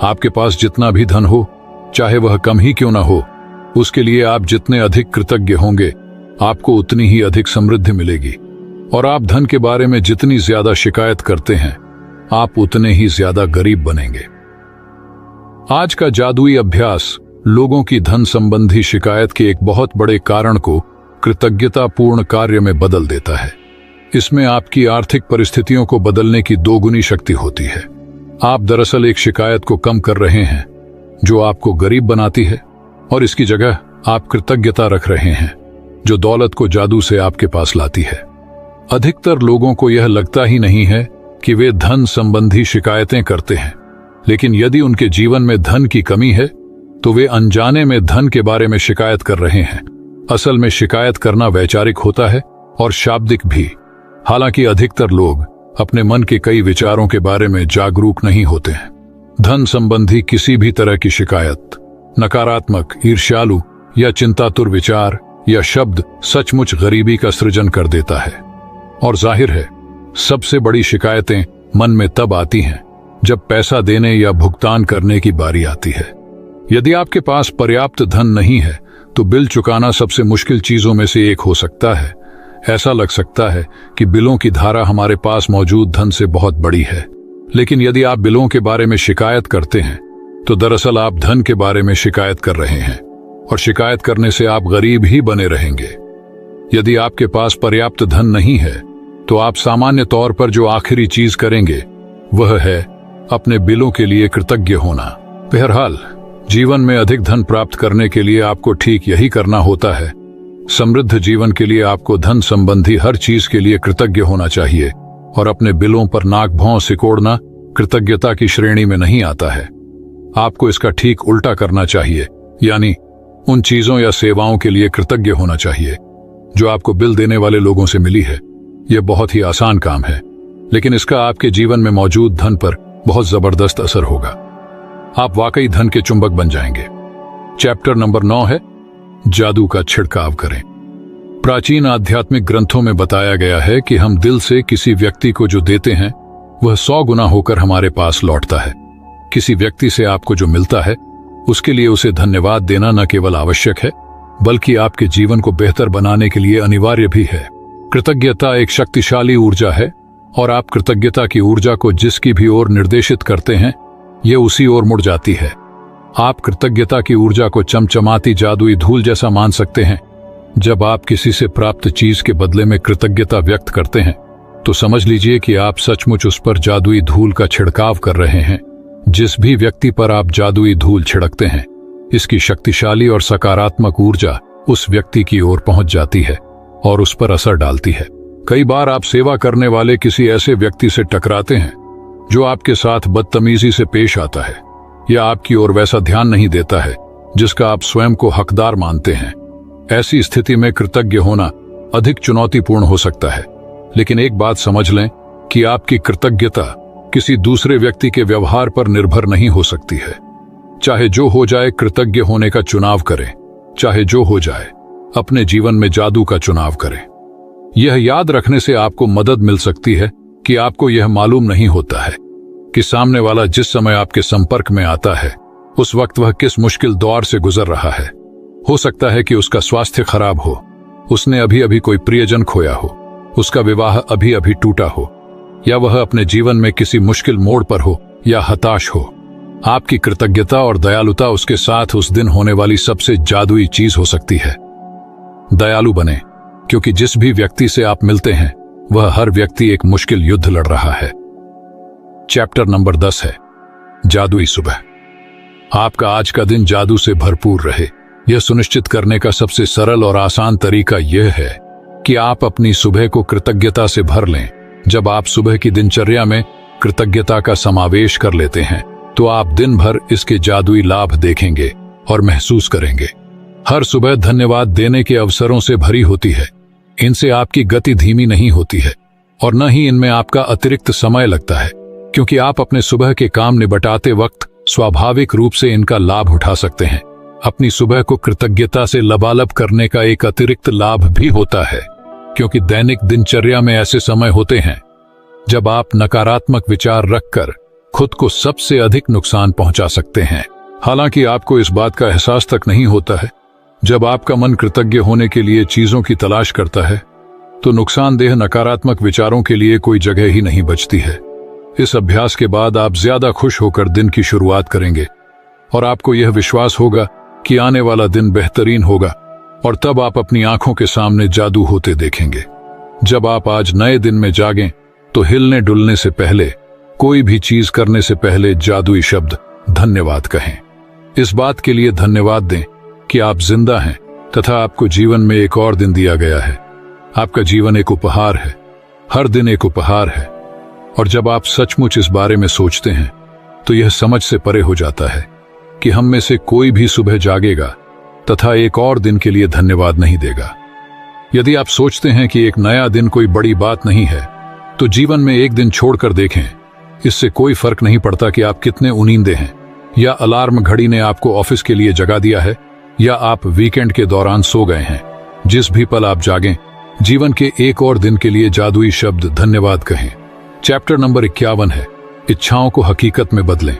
[SPEAKER 1] आपके पास जितना भी धन हो, चाहे वह कम ही क्यों ना हो, उसके लिए आप जितने अधिक कृतज्ञ होंगे, आपको उतनी ही अधिक समृद्धि मिलेगी। और आप धन के बारे में जितनी ज्यादा शिकायत करते हैं, आप उतने ही ज्यादा गरीब बनेंगे। आज का जादुई अभ्यास लोगों की धन संबंधी शिकायत के एक बहुत बड़े कारण को कृतज्ञतापूर्ण कार्य में बदल देता है। इसमें आपकी आर्थिक परिस्थितियों को बदलने की दोगुनी शक्ति होती है। आप दरअसल एक शिकायत को कम कर रहे हैं जो आपको गरीब बनाती है, और इसकी जगह आप कृतज्ञता रख रहे हैं जो दौलत को जादू से आपके पास लाती है। अधिकतर लोगों को यह लगता ही नहीं है कि वे धन संबंधी शिकायतें करते हैं, लेकिन यदि उनके जीवन में धन की कमी है तो वे अनजाने में धन के बारे में शिकायत कर रहे हैं। असल में शिकायत करना वैचारिक होता है और शाब्दिक भी। हालांकि अधिकतर लोग अपने मन के कई विचारों के बारे में जागरूक नहीं होते हैं। धन संबंधी किसी भी तरह की शिकायत नकारात्मक, ईर्ष्यालु या चिंतातुर विचार या शब्द सचमुच गरीबी का सृजन कर देता है। और जाहिर है, सबसे बड़ी शिकायतें मन में तब आती हैं जब पैसा देने या भुगतान करने की बारी आती है। यदि आपके पास पर्याप्त धन नहीं है तो बिल चुकाना सबसे मुश्किल चीजों में से एक हो सकता है। ऐसा लग सकता है कि बिलों की धारा हमारे पास मौजूद धन से बहुत बड़ी है, लेकिन यदि आप बिलों के बारे में शिकायत करते हैं तो दरअसल आप धन के बारे में शिकायत कर रहे हैं, और शिकायत करने से आप गरीब ही बने रहेंगे। यदि आपके पास पर्याप्त धन नहीं है तो आप सामान्य तौर पर जो आखिरी चीज करेंगे वह है अपने बिलों के लिए कृतज्ञ होना। बहरहाल, जीवन में अधिक धन प्राप्त करने के लिए आपको ठीक यही करना होता है। समृद्ध जीवन के लिए आपको धन संबंधी हर चीज के लिए कृतज्ञ होना चाहिए, और अपने बिलों पर नाक भौं सिकोड़ना कृतज्ञता की श्रेणी में नहीं आता है। आपको इसका ठीक उल्टा करना चाहिए, यानी उन चीजों या सेवाओं के लिए कृतज्ञ होना चाहिए जो आपको बिल देने वाले लोगों से मिली है। यह बहुत ही आसान काम है, लेकिन इसका आपके जीवन में मौजूद धन पर बहुत जबरदस्त असर होगा। आप वाकई धन के चुंबक बन जाएंगे। चैप्टर नंबर 9 है जादू का छिड़काव करें। प्राचीन आध्यात्मिक ग्रंथों में बताया गया है कि हम दिल से किसी व्यक्ति को जो देते हैं वह 100 गुना होकर हमारे पास लौटता है। किसी व्यक्ति से आपको जो मिलता है उसके लिए उसे धन्यवाद देना न केवल आवश्यक है बल्कि आपके जीवन को बेहतर बनाने के लिए अनिवार्य भी है। कृतज्ञता एक शक्तिशाली ऊर्जा है, और आप कृतज्ञता की ऊर्जा को जिसकी भी ओर निर्देशित करते हैं यह उसी ओर मुड़ जाती है। आप कृतज्ञता की ऊर्जा को चमचमाती जादुई धूल जैसा मान सकते हैं। जब आप किसी से प्राप्त चीज के बदले में कृतज्ञता व्यक्त करते हैं तो समझ लीजिए कि आप सचमुच उस पर जादुई धूल का छिड़काव कर रहे हैं। जिस भी व्यक्ति पर आप जादुई धूल छिड़कते हैं, इसकी शक्तिशाली और सकारात्मक ऊर्जा उस व्यक्ति की ओर पहुंच जाती है और उस पर असर डालती है। कई बार आप सेवा करने वाले किसी ऐसे व्यक्ति से टकराते हैं जो आपके साथ बदतमीजी से पेश आता है या आपकी ओर वैसा ध्यान नहीं देता है जिसका आप स्वयं को हकदार मानते हैं। ऐसी स्थिति में कृतज्ञ होना अधिक चुनौतीपूर्ण हो सकता है, लेकिन एक बात समझ लें कि आपकी कृतज्ञता किसी दूसरे व्यक्ति के व्यवहार पर निर्भर नहीं हो सकती है। चाहे जो हो जाए, कृतज्ञ होने का चुनाव करें। चाहे जो हो जाए, अपने जीवन में जादू का चुनाव करें। यह याद रखने से आपको मदद मिल सकती है कि आपको यह मालूम नहीं होता है कि सामने वाला जिस समय आपके संपर्क में आता है उस वक्त वह किस मुश्किल दौर से गुजर रहा है। हो सकता है कि उसका स्वास्थ्य खराब हो, उसने अभी अभी कोई प्रियजन खोया हो, उसका विवाह अभी अभी टूटा हो, या वह अपने जीवन में किसी मुश्किल मोड़ पर हो या हताश हो। आपकी कृतज्ञता और दयालुता उसके साथ उस दिन होने वाली सबसे जादुई चीज हो सकती है। दयालु बने, क्योंकि जिस भी व्यक्ति से आप मिलते हैं वह हर व्यक्ति एक मुश्किल युद्ध लड़ रहा है। चैप्टर नंबर 10 है जादुई सुबह। आपका आज का दिन जादू से भरपूर रहे, यह सुनिश्चित करने का सबसे सरल और आसान तरीका यह है कि आप अपनी सुबह को कृतज्ञता से भर लें। जब आप सुबह की दिनचर्या में कृतज्ञता का समावेश कर लेते हैं तो आप दिन भर इसके जादुई लाभ देखेंगे और महसूस करेंगे। हर सुबह धन्यवाद देने के अवसरों से भरी होती है। इनसे आपकी गति धीमी नहीं होती है और न ही इनमें आपका अतिरिक्त समय लगता है, क्योंकि आप अपने सुबह के काम निपटाते वक्त स्वाभाविक रूप से इनका लाभ उठा सकते हैं। अपनी सुबह को कृतज्ञता से लबालब करने का एक अतिरिक्त लाभ भी होता है, क्योंकि दैनिक दिनचर्या में ऐसे समय होते हैं जब आप नकारात्मक विचार रखकर खुद को सबसे अधिक नुकसान पहुंचा सकते हैं। हालांकि आपको इस बात का एहसास तक नहीं होता है। जब आपका मन कृतज्ञ होने के लिए चीजों की तलाश करता है तो नुकसानदेह नकारात्मक विचारों के लिए कोई जगह ही नहीं बचती है। इस अभ्यास के बाद आप ज्यादा खुश होकर दिन की शुरुआत करेंगे और आपको यह विश्वास होगा कि आने वाला दिन बेहतरीन होगा, और तब आप अपनी आंखों के सामने जादू होते देखेंगे। जब आप आज नए दिन में जागें तो हिलने डुलने से पहले, कोई भी चीज करने से पहले जादुई शब्द धन्यवाद कहें। इस बात के लिए धन्यवाद दें कि आप जिंदा हैं तथा आपको जीवन में एक और दिन दिया गया है। आपका जीवन एक उपहार है, हर दिन एक उपहार है। और जब आप सचमुच इस बारे में सोचते हैं तो यह समझ से परे हो जाता है कि हम में से कोई भी सुबह जागेगा तथा एक और दिन के लिए धन्यवाद नहीं देगा। यदि आप सोचते हैं कि एक नया दिन कोई बड़ी बात नहीं है तो जीवन में एक दिन छोड़कर देखें। इससे कोई फर्क नहीं पड़ता कि आप कितने उनींदे हैं या अलार्म घड़ी ने आपको ऑफिस के लिए जगा दिया है या आप वीकेंड के दौरान सो गए हैं, जिस भी पल आप जागें, जीवन के एक और दिन के लिए जादुई शब्द धन्यवाद कहें। चैप्टर नंबर 51 है, इच्छाओं को हकीकत में बदलें।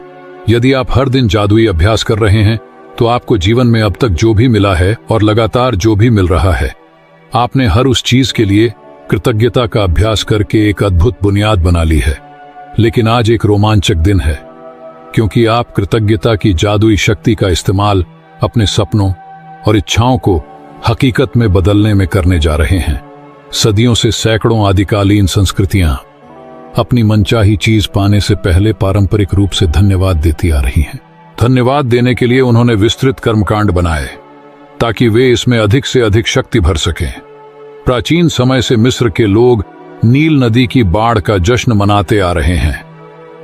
[SPEAKER 1] यदि आप हर दिन जादुई अभ्यास कर रहे हैं तो आपको जीवन में अब तक जो भी मिला है और लगातार जो भी मिल रहा है, आपने हर उस चीज के लिए कृतज्ञता का अभ्यास करके एक अद्भुत बुनियाद बना ली है। लेकिन आज एक रोमांचक दिन है, क्योंकि आप कृतज्ञता की जादुई शक्ति का इस्तेमाल अपने सपनों और इच्छाओं को हकीकत में बदलने में करने जा रहे हैं। सदियों से सैकड़ों आदिकालीन संस्कृतियां अपनी मनचाही चीज पाने से पहले पारंपरिक रूप से धन्यवाद देती आ रही हैं। धन्यवाद देने के लिए उन्होंने विस्तृत कर्मकांड बनाए ताकि वे इसमें अधिक से अधिक शक्ति भर सकें। प्राचीन समय से मिस्र के लोग नील नदी की बाढ़ का जश्न मनाते आ रहे हैं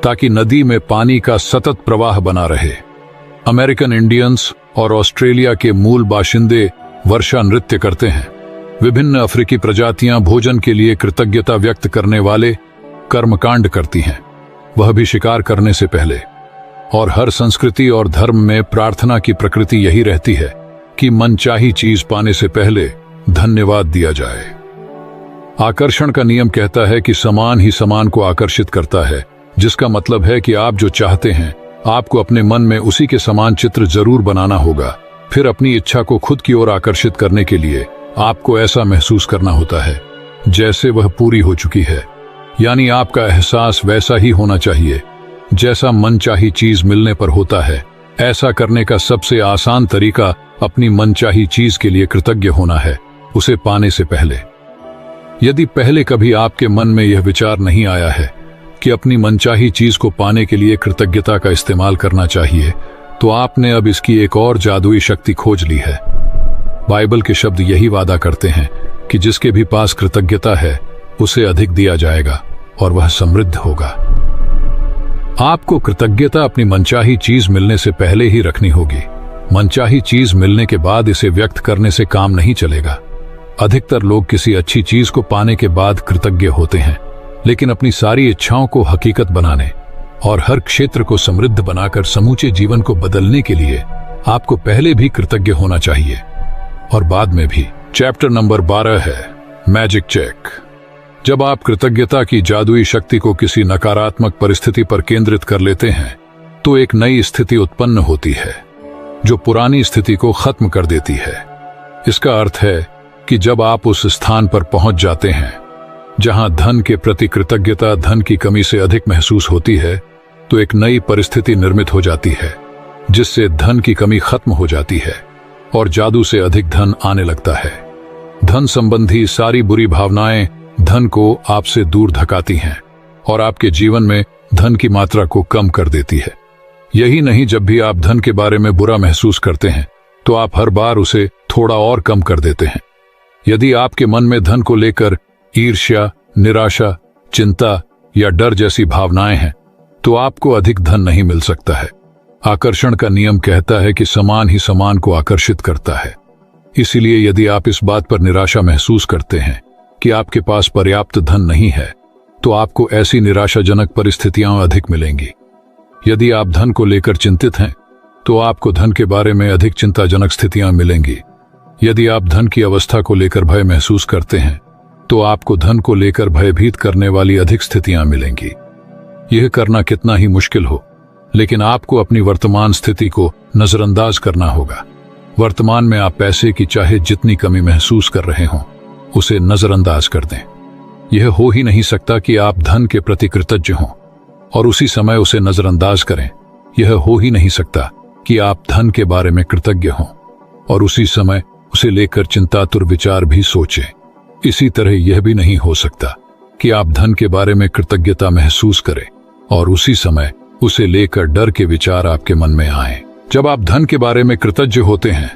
[SPEAKER 1] ताकि नदी में पानी का सतत प्रवाह बना रहे। अमेरिकन इंडियंस और ऑस्ट्रेलिया के मूल बाशिंदे वर्षा नृत्य करते हैं। विभिन्न अफ्रीकी प्रजातियां भोजन के लिए कृतज्ञता व्यक्त करने वाले कर्मकांड करती हैं, वह भी शिकार करने से पहले। और हर संस्कृति और धर्म में प्रार्थना की प्रकृति यही रहती है कि मनचाही चीज पाने से पहले धन्यवाद दिया जाए। आकर्षण का नियम कहता है कि समान ही समान को आकर्षित करता है, जिसका मतलब है कि आप जो चाहते हैं आपको अपने मन में उसी के समान चित्र जरूर बनाना होगा। फिर अपनी इच्छा को खुद की ओर आकर्षित करने के लिए आपको ऐसा महसूस करना होता है जैसे वह पूरी हो चुकी है। यानी आपका एहसास वैसा ही होना चाहिए जैसा मनचाही चीज मिलने पर होता है। ऐसा करने का सबसे आसान तरीका अपनी मनचाही चीज के लिए कृतज्ञ होना है, उसे पाने से पहले। यदि पहले कभी आपके मन में यह विचार नहीं आया है कि अपनी मनचाही चीज को पाने के लिए कृतज्ञता का इस्तेमाल करना चाहिए, तो आपने अब इसकी एक और जादुई शक्ति खोज ली है। बाइबल के शब्द यही वादा करते हैं कि जिसके भी पास कृतज्ञता है उसे अधिक दिया जाएगा और वह समृद्ध होगा। आपको कृतज्ञता अपनी मनचाही चीज मिलने से पहले ही रखनी होगी। मनचाही चीज मिलने के बाद इसे व्यक्त करने से काम नहीं चलेगा। अधिकतर लोग किसी अच्छी चीज को पाने के बाद कृतज्ञ होते हैं, लेकिन अपनी सारी इच्छाओं को हकीकत बनाने और हर क्षेत्र को समृद्ध बनाकर समूचे जीवन को बदलने के लिए आपको पहले भी कृतज्ञ होना चाहिए और बाद में भी। चैप्टर नंबर 12 है, मैजिक चेक। जब आप कृतज्ञता की जादुई शक्ति को किसी नकारात्मक परिस्थिति पर केंद्रित कर लेते हैं तो एक नई स्थिति उत्पन्न होती है जो पुरानी स्थिति को खत्म कर देती है। इसका अर्थ है कि जब आप उस स्थान पर पहुंच जाते हैं जहां धन के प्रति कृतज्ञता धन की कमी से अधिक महसूस होती है, तो एक नई परिस्थिति निर्मित हो जाती है जिससे धन की कमी खत्म हो जाती है और जादू से अधिक धन आने लगता है। धन संबंधी सारी बुरी भावनाएं धन को आपसे दूर धकाती हैं और आपके जीवन में धन की मात्रा को कम कर देती है। यही नहीं, जब भी आप धन के बारे में बुरा महसूस करते हैं तो आप हर बार उसे थोड़ा और कम कर देते हैं। यदि आपके मन में धन को लेकर ईर्ष्या, निराशा, चिंता या डर जैसी भावनाएं हैं तो आपको अधिक धन नहीं मिल सकता है। आकर्षण का नियम कहता है कि समान ही समान को आकर्षित करता है। इसीलिए यदि आप इस बात पर निराशा महसूस करते हैं कि आपके पास पर्याप्त धन नहीं है, तो आपको ऐसी निराशाजनक परिस्थितियां अधिक मिलेंगी। यदि आप धन को लेकर चिंतित हैं तो आपको धन के बारे में अधिक चिंताजनक स्थितियां मिलेंगी। यदि आप धन की अवस्था को लेकर भय महसूस करते हैं तो आपको धन को लेकर भयभीत करने वाली अधिक स्थितियां मिलेंगी। यह करना कितना ही मुश्किल हो, लेकिन आपको अपनी वर्तमान स्थिति को नजरअंदाज करना होगा। वर्तमान में आप पैसे की चाहे जितनी कमी महसूस कर रहे हों, उसे नजरअंदाज कर दें। यह हो ही नहीं सकता कि आप धन के प्रति कृतज्ञ हों और उसी समय उसे नजरअंदाज करें। यह हो ही नहीं सकता कि आप धन के बारे में कृतज्ञ हों और उसी समय उसे लेकर चिंतातुर विचार भी सोचें। इसी तरह यह भी नहीं हो सकता कि आप धन के बारे में कृतज्ञता महसूस करें और उसी समय उसे लेकर डर के विचार आपके मन में आए। जब आप धन के बारे में कृतज्ञ होते हैं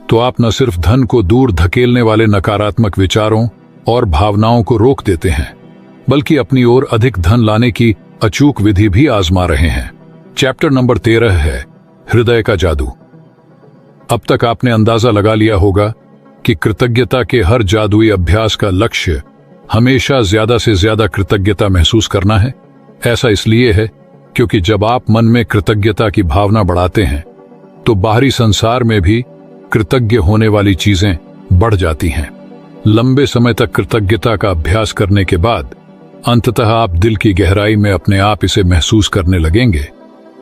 [SPEAKER 1] तो आप न सिर्फ धन को दूर धकेलने वाले नकारात्मक विचारों और भावनाओं को रोक देते हैं, बल्कि अपनी ओर अधिक धन लाने की अचूक विधि भी आजमा रहे हैं। चैप्टर नंबर 13 है, हृदय का जादू। अब तक आपने अंदाजा लगा लिया होगा कि कृतज्ञता के हर जादुई अभ्यास का लक्ष्य हमेशा ज्यादा से ज्यादा कृतज्ञता महसूस करना है। ऐसा इसलिए है क्योंकि जब आप मन में कृतज्ञता की भावना बढ़ाते हैं तो बाहरी संसार में भी कृतज्ञ होने वाली चीजें बढ़ जाती हैं। लंबे समय तक कृतज्ञता का अभ्यास करने के बाद अंततः आप दिल की गहराई में अपने आप इसे महसूस करने लगेंगे।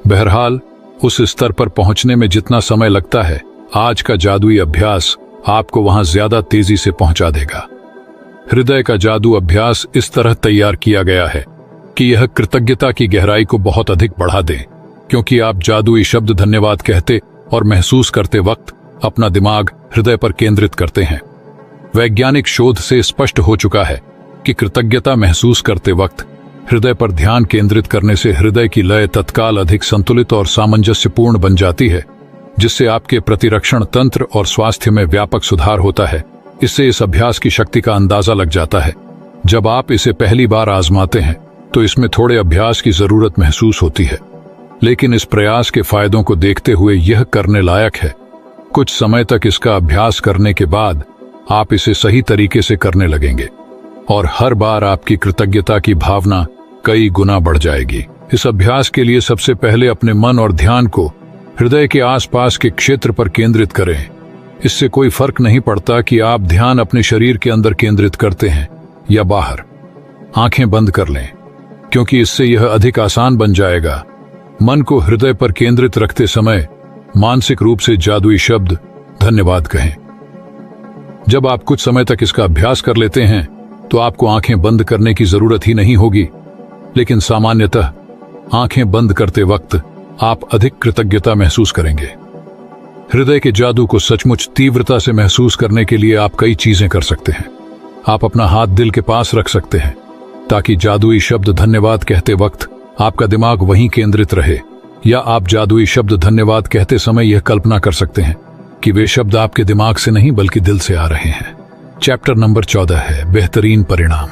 [SPEAKER 1] बहरहाल, उस स्तर पर पहुंचने में जितना समय लगता है, आज का जादुई अभ्यास आपको वहां ज्यादा तेजी से पहुंचा देगा। हृदय का जादू अभ्यास इस तरह तैयार किया गया है कि यह कृतज्ञता की गहराई को बहुत अधिक बढ़ा दे, क्योंकि आप जादुई शब्द धन्यवाद कहते और महसूस करते वक्त अपना दिमाग हृदय पर केंद्रित करते हैं। वैज्ञानिक शोध से स्पष्ट हो चुका है कि कृतज्ञता महसूस करते वक्त हृदय पर ध्यान केंद्रित करने से हृदय की लय तत्काल अधिक संतुलित और सामंजस्यपूर्ण बन जाती है, जिससे आपके प्रतिरक्षण तंत्र और स्वास्थ्य में व्यापक सुधार होता है। इससे इस अभ्यास की शक्ति का अंदाजा लग जाता है। जब आप इसे पहली बार आजमाते हैं तो इसमें थोड़े अभ्यास की जरूरत महसूस होती है, लेकिन इस प्रयास के फायदों को देखते हुए यह करने लायक है। कुछ समय तक इसका अभ्यास करने के बाद आप इसे सही तरीके से करने लगेंगे और हर बार आपकी कृतज्ञता की भावना कई गुना बढ़ जाएगी। इस अभ्यास के लिए सबसे पहले अपने मन और ध्यान को हृदय के आसपास के क्षेत्र पर केंद्रित करें। इससे कोई फर्क नहीं पड़ता कि आप ध्यान अपने शरीर के अंदर केंद्रित करते हैं या बाहर। आंखें बंद कर लें, क्योंकि इससे यह अधिक आसान बन जाएगा। मन को हृदय पर केंद्रित रखते समय मानसिक रूप से जादुई शब्द धन्यवाद कहें। जब आप कुछ समय तक इसका अभ्यास कर लेते हैं तो आपको आंखें बंद करने की जरूरत ही नहीं होगी, लेकिन सामान्यतः आंखें बंद करते वक्त आप अधिक कृतज्ञता महसूस करेंगे। हृदय के जादू को सचमुच तीव्रता से महसूस करने के लिए आप कई चीजें कर सकते हैं। आप अपना हाथ दिल के पास रख सकते हैं ताकि जादुई शब्द धन्यवाद कहते वक्त आपका दिमाग वहीं केंद्रित रहे, या आप जादुई शब्द धन्यवाद कहते समय यह कल्पना कर सकते हैं कि वे शब्द आपके दिमाग से नहीं बल्कि दिल से आ रहे हैं। चैप्टर नंबर 14 है बेहतरीन परिणाम।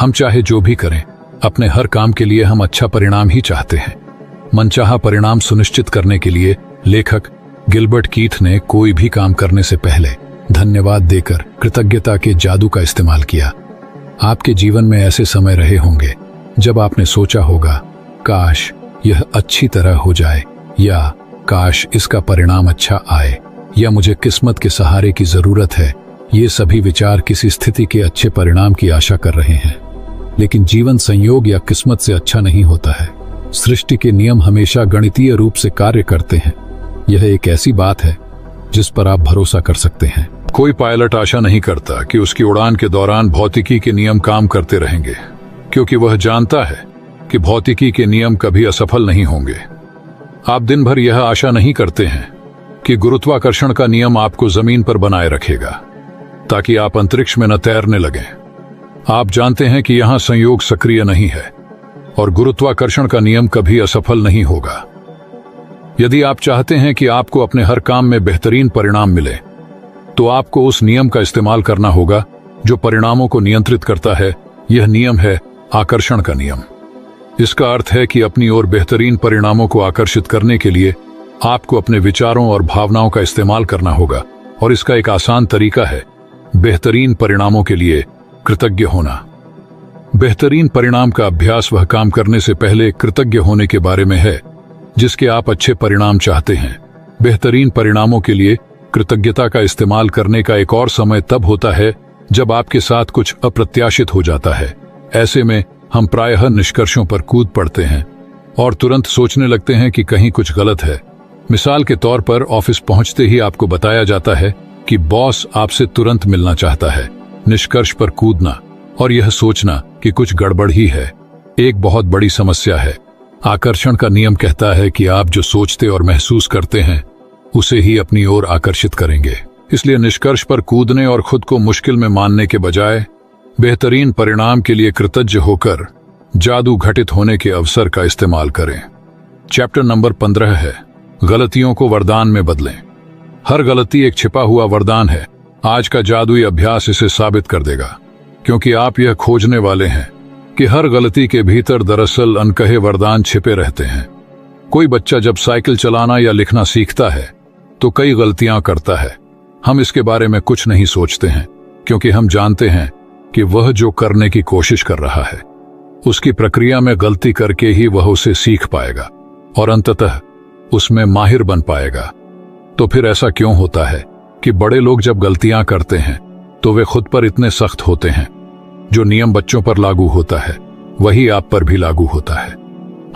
[SPEAKER 1] हम चाहे जो भी करें, अपने हर काम के लिए हम अच्छा परिणाम ही चाहते हैं। मनचाहा परिणाम सुनिश्चित करने के लिए लेखक गिलबर्ट कीथ ने कोई भी काम करने से पहले धन्यवाद देकर कृतज्ञता के जादू का इस्तेमाल किया। आपके जीवन में ऐसे समय रहे होंगे जब आपने सोचा होगा, काश यह अच्छी तरह हो जाए, या काश इसका परिणाम अच्छा आए, या मुझे किस्मत के सहारे की जरूरत है। ये सभी विचार किसी स्थिति के अच्छे परिणाम की आशा कर रहे हैं, लेकिन जीवन संयोग या किस्मत से अच्छा नहीं होता है। सृष्टि के नियम हमेशा गणितीय रूप से कार्य करते हैं। यह एक ऐसी बात है जिस पर आप भरोसा कर सकते हैं। कोई पायलट आशा नहीं करता कि उसकी उड़ान के दौरान भौतिकी के नियम काम करते रहेंगे, क्योंकि वह जानता है कि भौतिकी के नियम कभी असफल नहीं होंगे। आप दिन भर यह आशा नहीं करते हैं कि गुरुत्वाकर्षण का नियम आपको जमीन पर बनाए रखेगा ताकि आप अंतरिक्ष में न तैरने लगें। आप जानते हैं कि यहां संयोग सक्रिय नहीं है और गुरुत्वाकर्षण का नियम कभी असफल नहीं होगा। यदि आप चाहते हैं कि आपको अपने हर काम में बेहतरीन परिणाम मिले, तो आपको उस नियम का इस्तेमाल करना होगा जो परिणामों को नियंत्रित करता है। यह नियम है आकर्षण का नियम। इसका अर्थ है कि अपनी ओर बेहतरीन परिणामों को आकर्षित करने के लिए आपको अपने विचारों और भावनाओं का इस्तेमाल करना होगा, और इसका एक आसान तरीका है बेहतरीन परिणामों के लिए कृतज्ञ होना। बेहतरीन परिणाम का अभ्यास वह काम करने से पहले कृतज्ञ होने के बारे में है जिसके आप अच्छे परिणाम चाहते हैं। बेहतरीन परिणामों के लिए कृतज्ञता का इस्तेमाल करने का एक और समय तब होता है जब आपके साथ कुछ अप्रत्याशित हो जाता है। ऐसे में हम प्रायः निष्कर्षों पर कूद पड़ते हैं और तुरंत सोचने लगते हैं कि कहीं कुछ गलत है। मिसाल के तौर पर ऑफिस पहुंचते ही आपको बताया जाता है कि बॉस आपसे तुरंत मिलना चाहता है। निष्कर्ष पर कूदना और यह सोचना कि कुछ गड़बड़ ही है एक बहुत बड़ी समस्या है। आकर्षण का नियम कहता है कि आप जो सोचते और महसूस करते हैं उसे ही अपनी ओर आकर्षित करेंगे। इसलिए निष्कर्ष पर कूदने और खुद को मुश्किल में मानने के बजाय बेहतरीन परिणाम के लिए कृतज्ञ होकर जादू घटित होने के अवसर का इस्तेमाल करें। चैप्टर नंबर 15 है गलतियों को वरदान में बदलें। हर गलती एक छिपा हुआ वरदान है। आज का जादुई अभ्यास इसे साबित कर देगा, क्योंकि आप यह खोजने वाले हैं कि हर गलती के भीतर दरअसल अनकहे वरदान छिपे रहते हैं। कोई बच्चा जब साइकिल चलाना या लिखना सीखता है तो कई गलतियां करता है। हम इसके बारे में कुछ नहीं सोचते हैं, क्योंकि हम जानते हैं कि वह जो करने की कोशिश कर रहा है उसकी प्रक्रिया में गलती करके ही वह उसे सीख पाएगा और अंततः उसमें माहिर बन पाएगा। तो फिर ऐसा क्यों होता है कि बड़े लोग जब गलतियां करते हैं तो वे खुद पर इतने सख्त होते हैं। जो नियम बच्चों पर लागू होता है वही आप पर भी लागू होता है।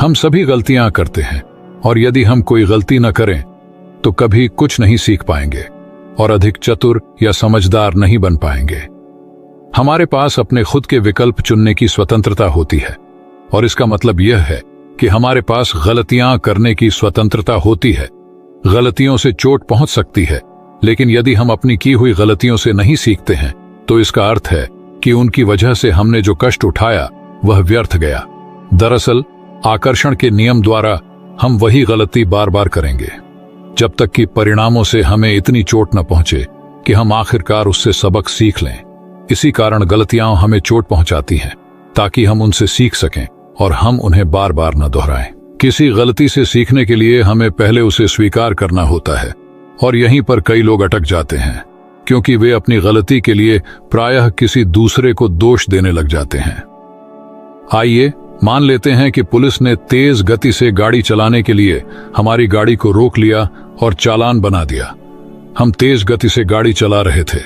[SPEAKER 1] हम सभी गलतियां करते हैं और यदि हम कोई गलती न करें तो कभी कुछ नहीं सीख पाएंगे और अधिक चतुर या समझदार नहीं बन पाएंगे। हमारे पास अपने खुद के विकल्प चुनने की स्वतंत्रता होती है और इसका मतलब यह है कि हमारे पास गलतियां करने की स्वतंत्रता होती है। गलतियों से चोट पहुंच सकती है, लेकिन यदि हम अपनी की हुई गलतियों से नहीं सीखते हैं तो इसका अर्थ है कि उनकी वजह से हमने जो कष्ट उठाया वह व्यर्थ गया। दरअसल आकर्षण के नियम द्वारा हम वही गलती बार बार करेंगे जब तक कि परिणामों से हमें इतनी चोट न पहुंचे कि हम आखिरकार उससे सबक सीख लें। इसी कारण गलतियां हमें चोट पहुंचाती हैं ताकि हम उनसे सीख सकें और हम उन्हें बार बार न दोहराएं। किसी गलती से सीखने के लिए हमें पहले उसे स्वीकार करना होता है और यहीं पर कई लोग अटक जाते हैं क्योंकि वे अपनी गलती के लिए प्रायः किसी दूसरे को दोष देने लग जाते हैं। आइए मान लेते हैं कि पुलिस ने तेज गति से गाड़ी चलाने के लिए हमारी गाड़ी को रोक लिया और चालान बना दिया। हम तेज गति से गाड़ी चला रहे थे।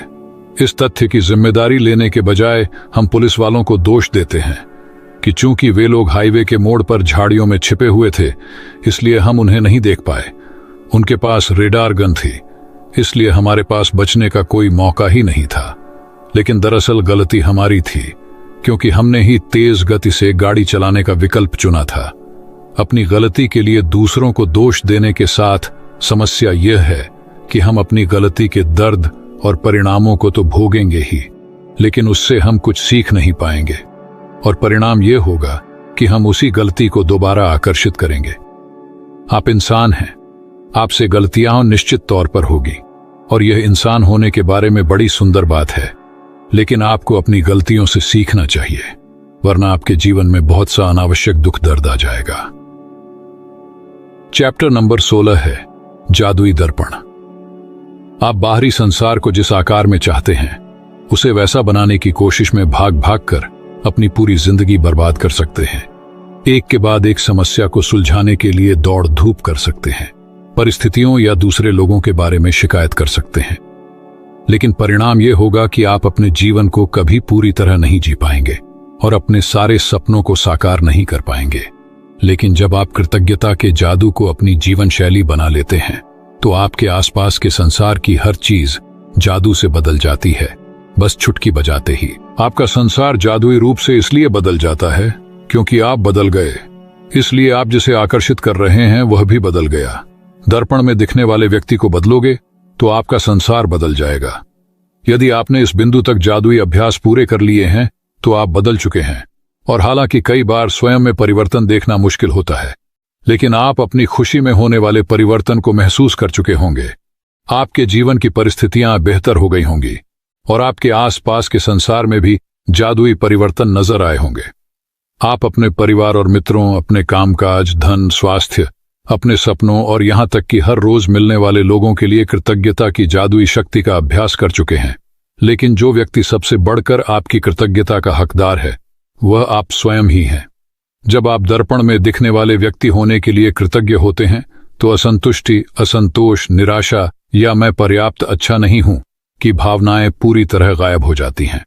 [SPEAKER 1] इस तथ्य की जिम्मेदारी लेने के बजाय हम पुलिस वालों को दोष देते हैं कि चूंकि वे लोग हाईवे के मोड़ पर झाड़ियों में छिपे हुए थे इसलिए हम उन्हें नहीं देख पाए। उनके पास रेडार गन थी, इसलिए हमारे पास बचने का कोई मौका ही नहीं था। लेकिन दरअसल गलती हमारी थी क्योंकि हमने ही तेज गति से गाड़ी चलाने का विकल्प चुना था। अपनी गलती के लिए दूसरों को दोष देने के साथ समस्या यह है कि हम अपनी गलती के दर्द और परिणामों को तो भोगेंगे ही, लेकिन उससे हम कुछ सीख नहीं पाएंगे और परिणाम यह होगा कि हम उसी गलती को दोबारा आकर्षित करेंगे। आप इंसान हैं, आपसे गलतियां निश्चित तौर पर होगी और यह इंसान होने के बारे में बड़ी सुंदर बात है, लेकिन आपको अपनी गलतियों से सीखना चाहिए, वरना आपके जीवन में बहुत सा अनावश्यक दुख दर्द आ जाएगा। चैप्टर नंबर 16 है जादुई दर्पण। आप बाहरी संसार को जिस आकार में चाहते हैं उसे वैसा बनाने की कोशिश में भाग भाग कर अपनी पूरी जिंदगी बर्बाद कर सकते हैं। एक के बाद एक समस्या को सुलझाने के लिए दौड़ धूप कर सकते हैं, परिस्थितियों या दूसरे लोगों के बारे में शिकायत कर सकते हैं, लेकिन परिणाम यह होगा कि आप अपने जीवन को कभी पूरी तरह नहीं जी पाएंगे और अपने सारे सपनों को साकार नहीं कर पाएंगे। लेकिन जब आप कृतज्ञता के जादू को अपनी जीवन शैली बना लेते हैं तो आपके आसपास के संसार की हर चीज जादू से बदल जाती है, बस चुटकी बजाते ही। आपका संसार जादुई रूप से इसलिए बदल जाता है क्योंकि आप बदल गए, इसलिए आप जिसे आकर्षित कर रहे हैं वह भी बदल गया। दर्पण में दिखने वाले व्यक्ति को बदलोगे तो आपका संसार बदल जाएगा। यदि आपने इस बिंदु तक जादुई अभ्यास पूरे कर लिए हैं तो आप बदल चुके हैं। और हालांकि कई बार स्वयं में परिवर्तन देखना मुश्किल होता है, लेकिन आप अपनी खुशी में होने वाले परिवर्तन को महसूस कर चुके होंगे। आपके जीवन की परिस्थितियां बेहतर हो गई होंगी और आपके आसपास के संसार में भी जादुई परिवर्तन नजर आए होंगे। आप अपने परिवार और मित्रों, अपने कामकाज, धन, स्वास्थ्य, अपने सपनों और यहां तक कि हर रोज मिलने वाले लोगों के लिए कृतज्ञता की जादुई शक्ति का अभ्यास कर चुके हैं। लेकिन जो व्यक्ति सबसे बढ़कर आपकी कृतज्ञता का हकदार है वह आप स्वयं ही हैं। जब आप दर्पण में दिखने वाले व्यक्ति होने के लिए कृतज्ञ होते हैं तो असंतुष्टि, असंतोष, निराशा या मैं पर्याप्त अच्छा नहीं हूं की भावनाएं पूरी तरह गायब हो जाती हैं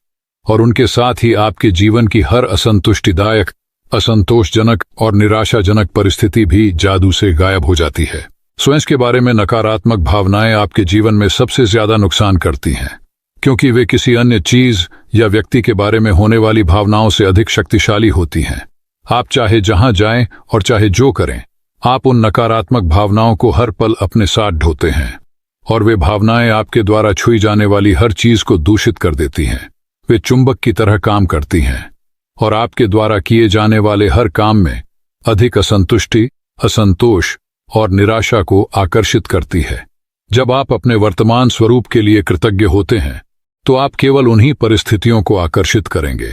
[SPEAKER 1] और उनके साथ ही आपके जीवन की हर असंतुष्टिदायक, असंतोषजनक और निराशाजनक परिस्थिति भी जादू से गायब हो जाती है। स्वयं के बारे में नकारात्मक भावनाएं आपके जीवन में सबसे ज्यादा नुकसान करती हैं क्योंकि वे किसी अन्य चीज या व्यक्ति के बारे में होने वाली भावनाओं से अधिक शक्तिशाली होती हैं। आप चाहे जहां जाएं और चाहे जो करें, आप उन नकारात्मक भावनाओं को हर पल अपने साथ ढोते हैं और वे भावनाएं आपके द्वारा छुई जाने वाली हर चीज को दूषित कर देती हैं। वे चुंबक की तरह काम करती हैं और आपके द्वारा किए जाने वाले हर काम में अधिक असंतुष्टि, असंतोष और निराशा को आकर्षित करती है। जब आप अपने वर्तमान स्वरूप के लिए कृतज्ञ होते हैं तो आप केवल उन्हीं परिस्थितियों को आकर्षित करेंगे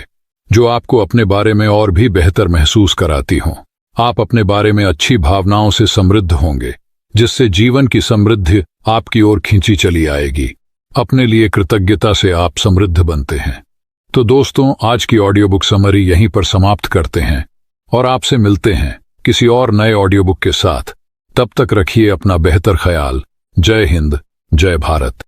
[SPEAKER 1] जो आपको अपने बारे में और भी बेहतर महसूस कराती हों। आप अपने बारे में अच्छी भावनाओं से समृद्ध होंगे, जिससे जीवन की समृद्धि आपकी ओर खींची चली आएगी। अपने लिए कृतज्ञता से आप समृद्ध बनते हैं। तो दोस्तों, आज की ऑडियो बुक समरी यहीं पर समाप्त करते हैं और आपसे मिलते हैं किसी और नए ऑडियो बुक के साथ। तब तक रखिए अपना बेहतर ख्याल। जय हिंद, जय भारत।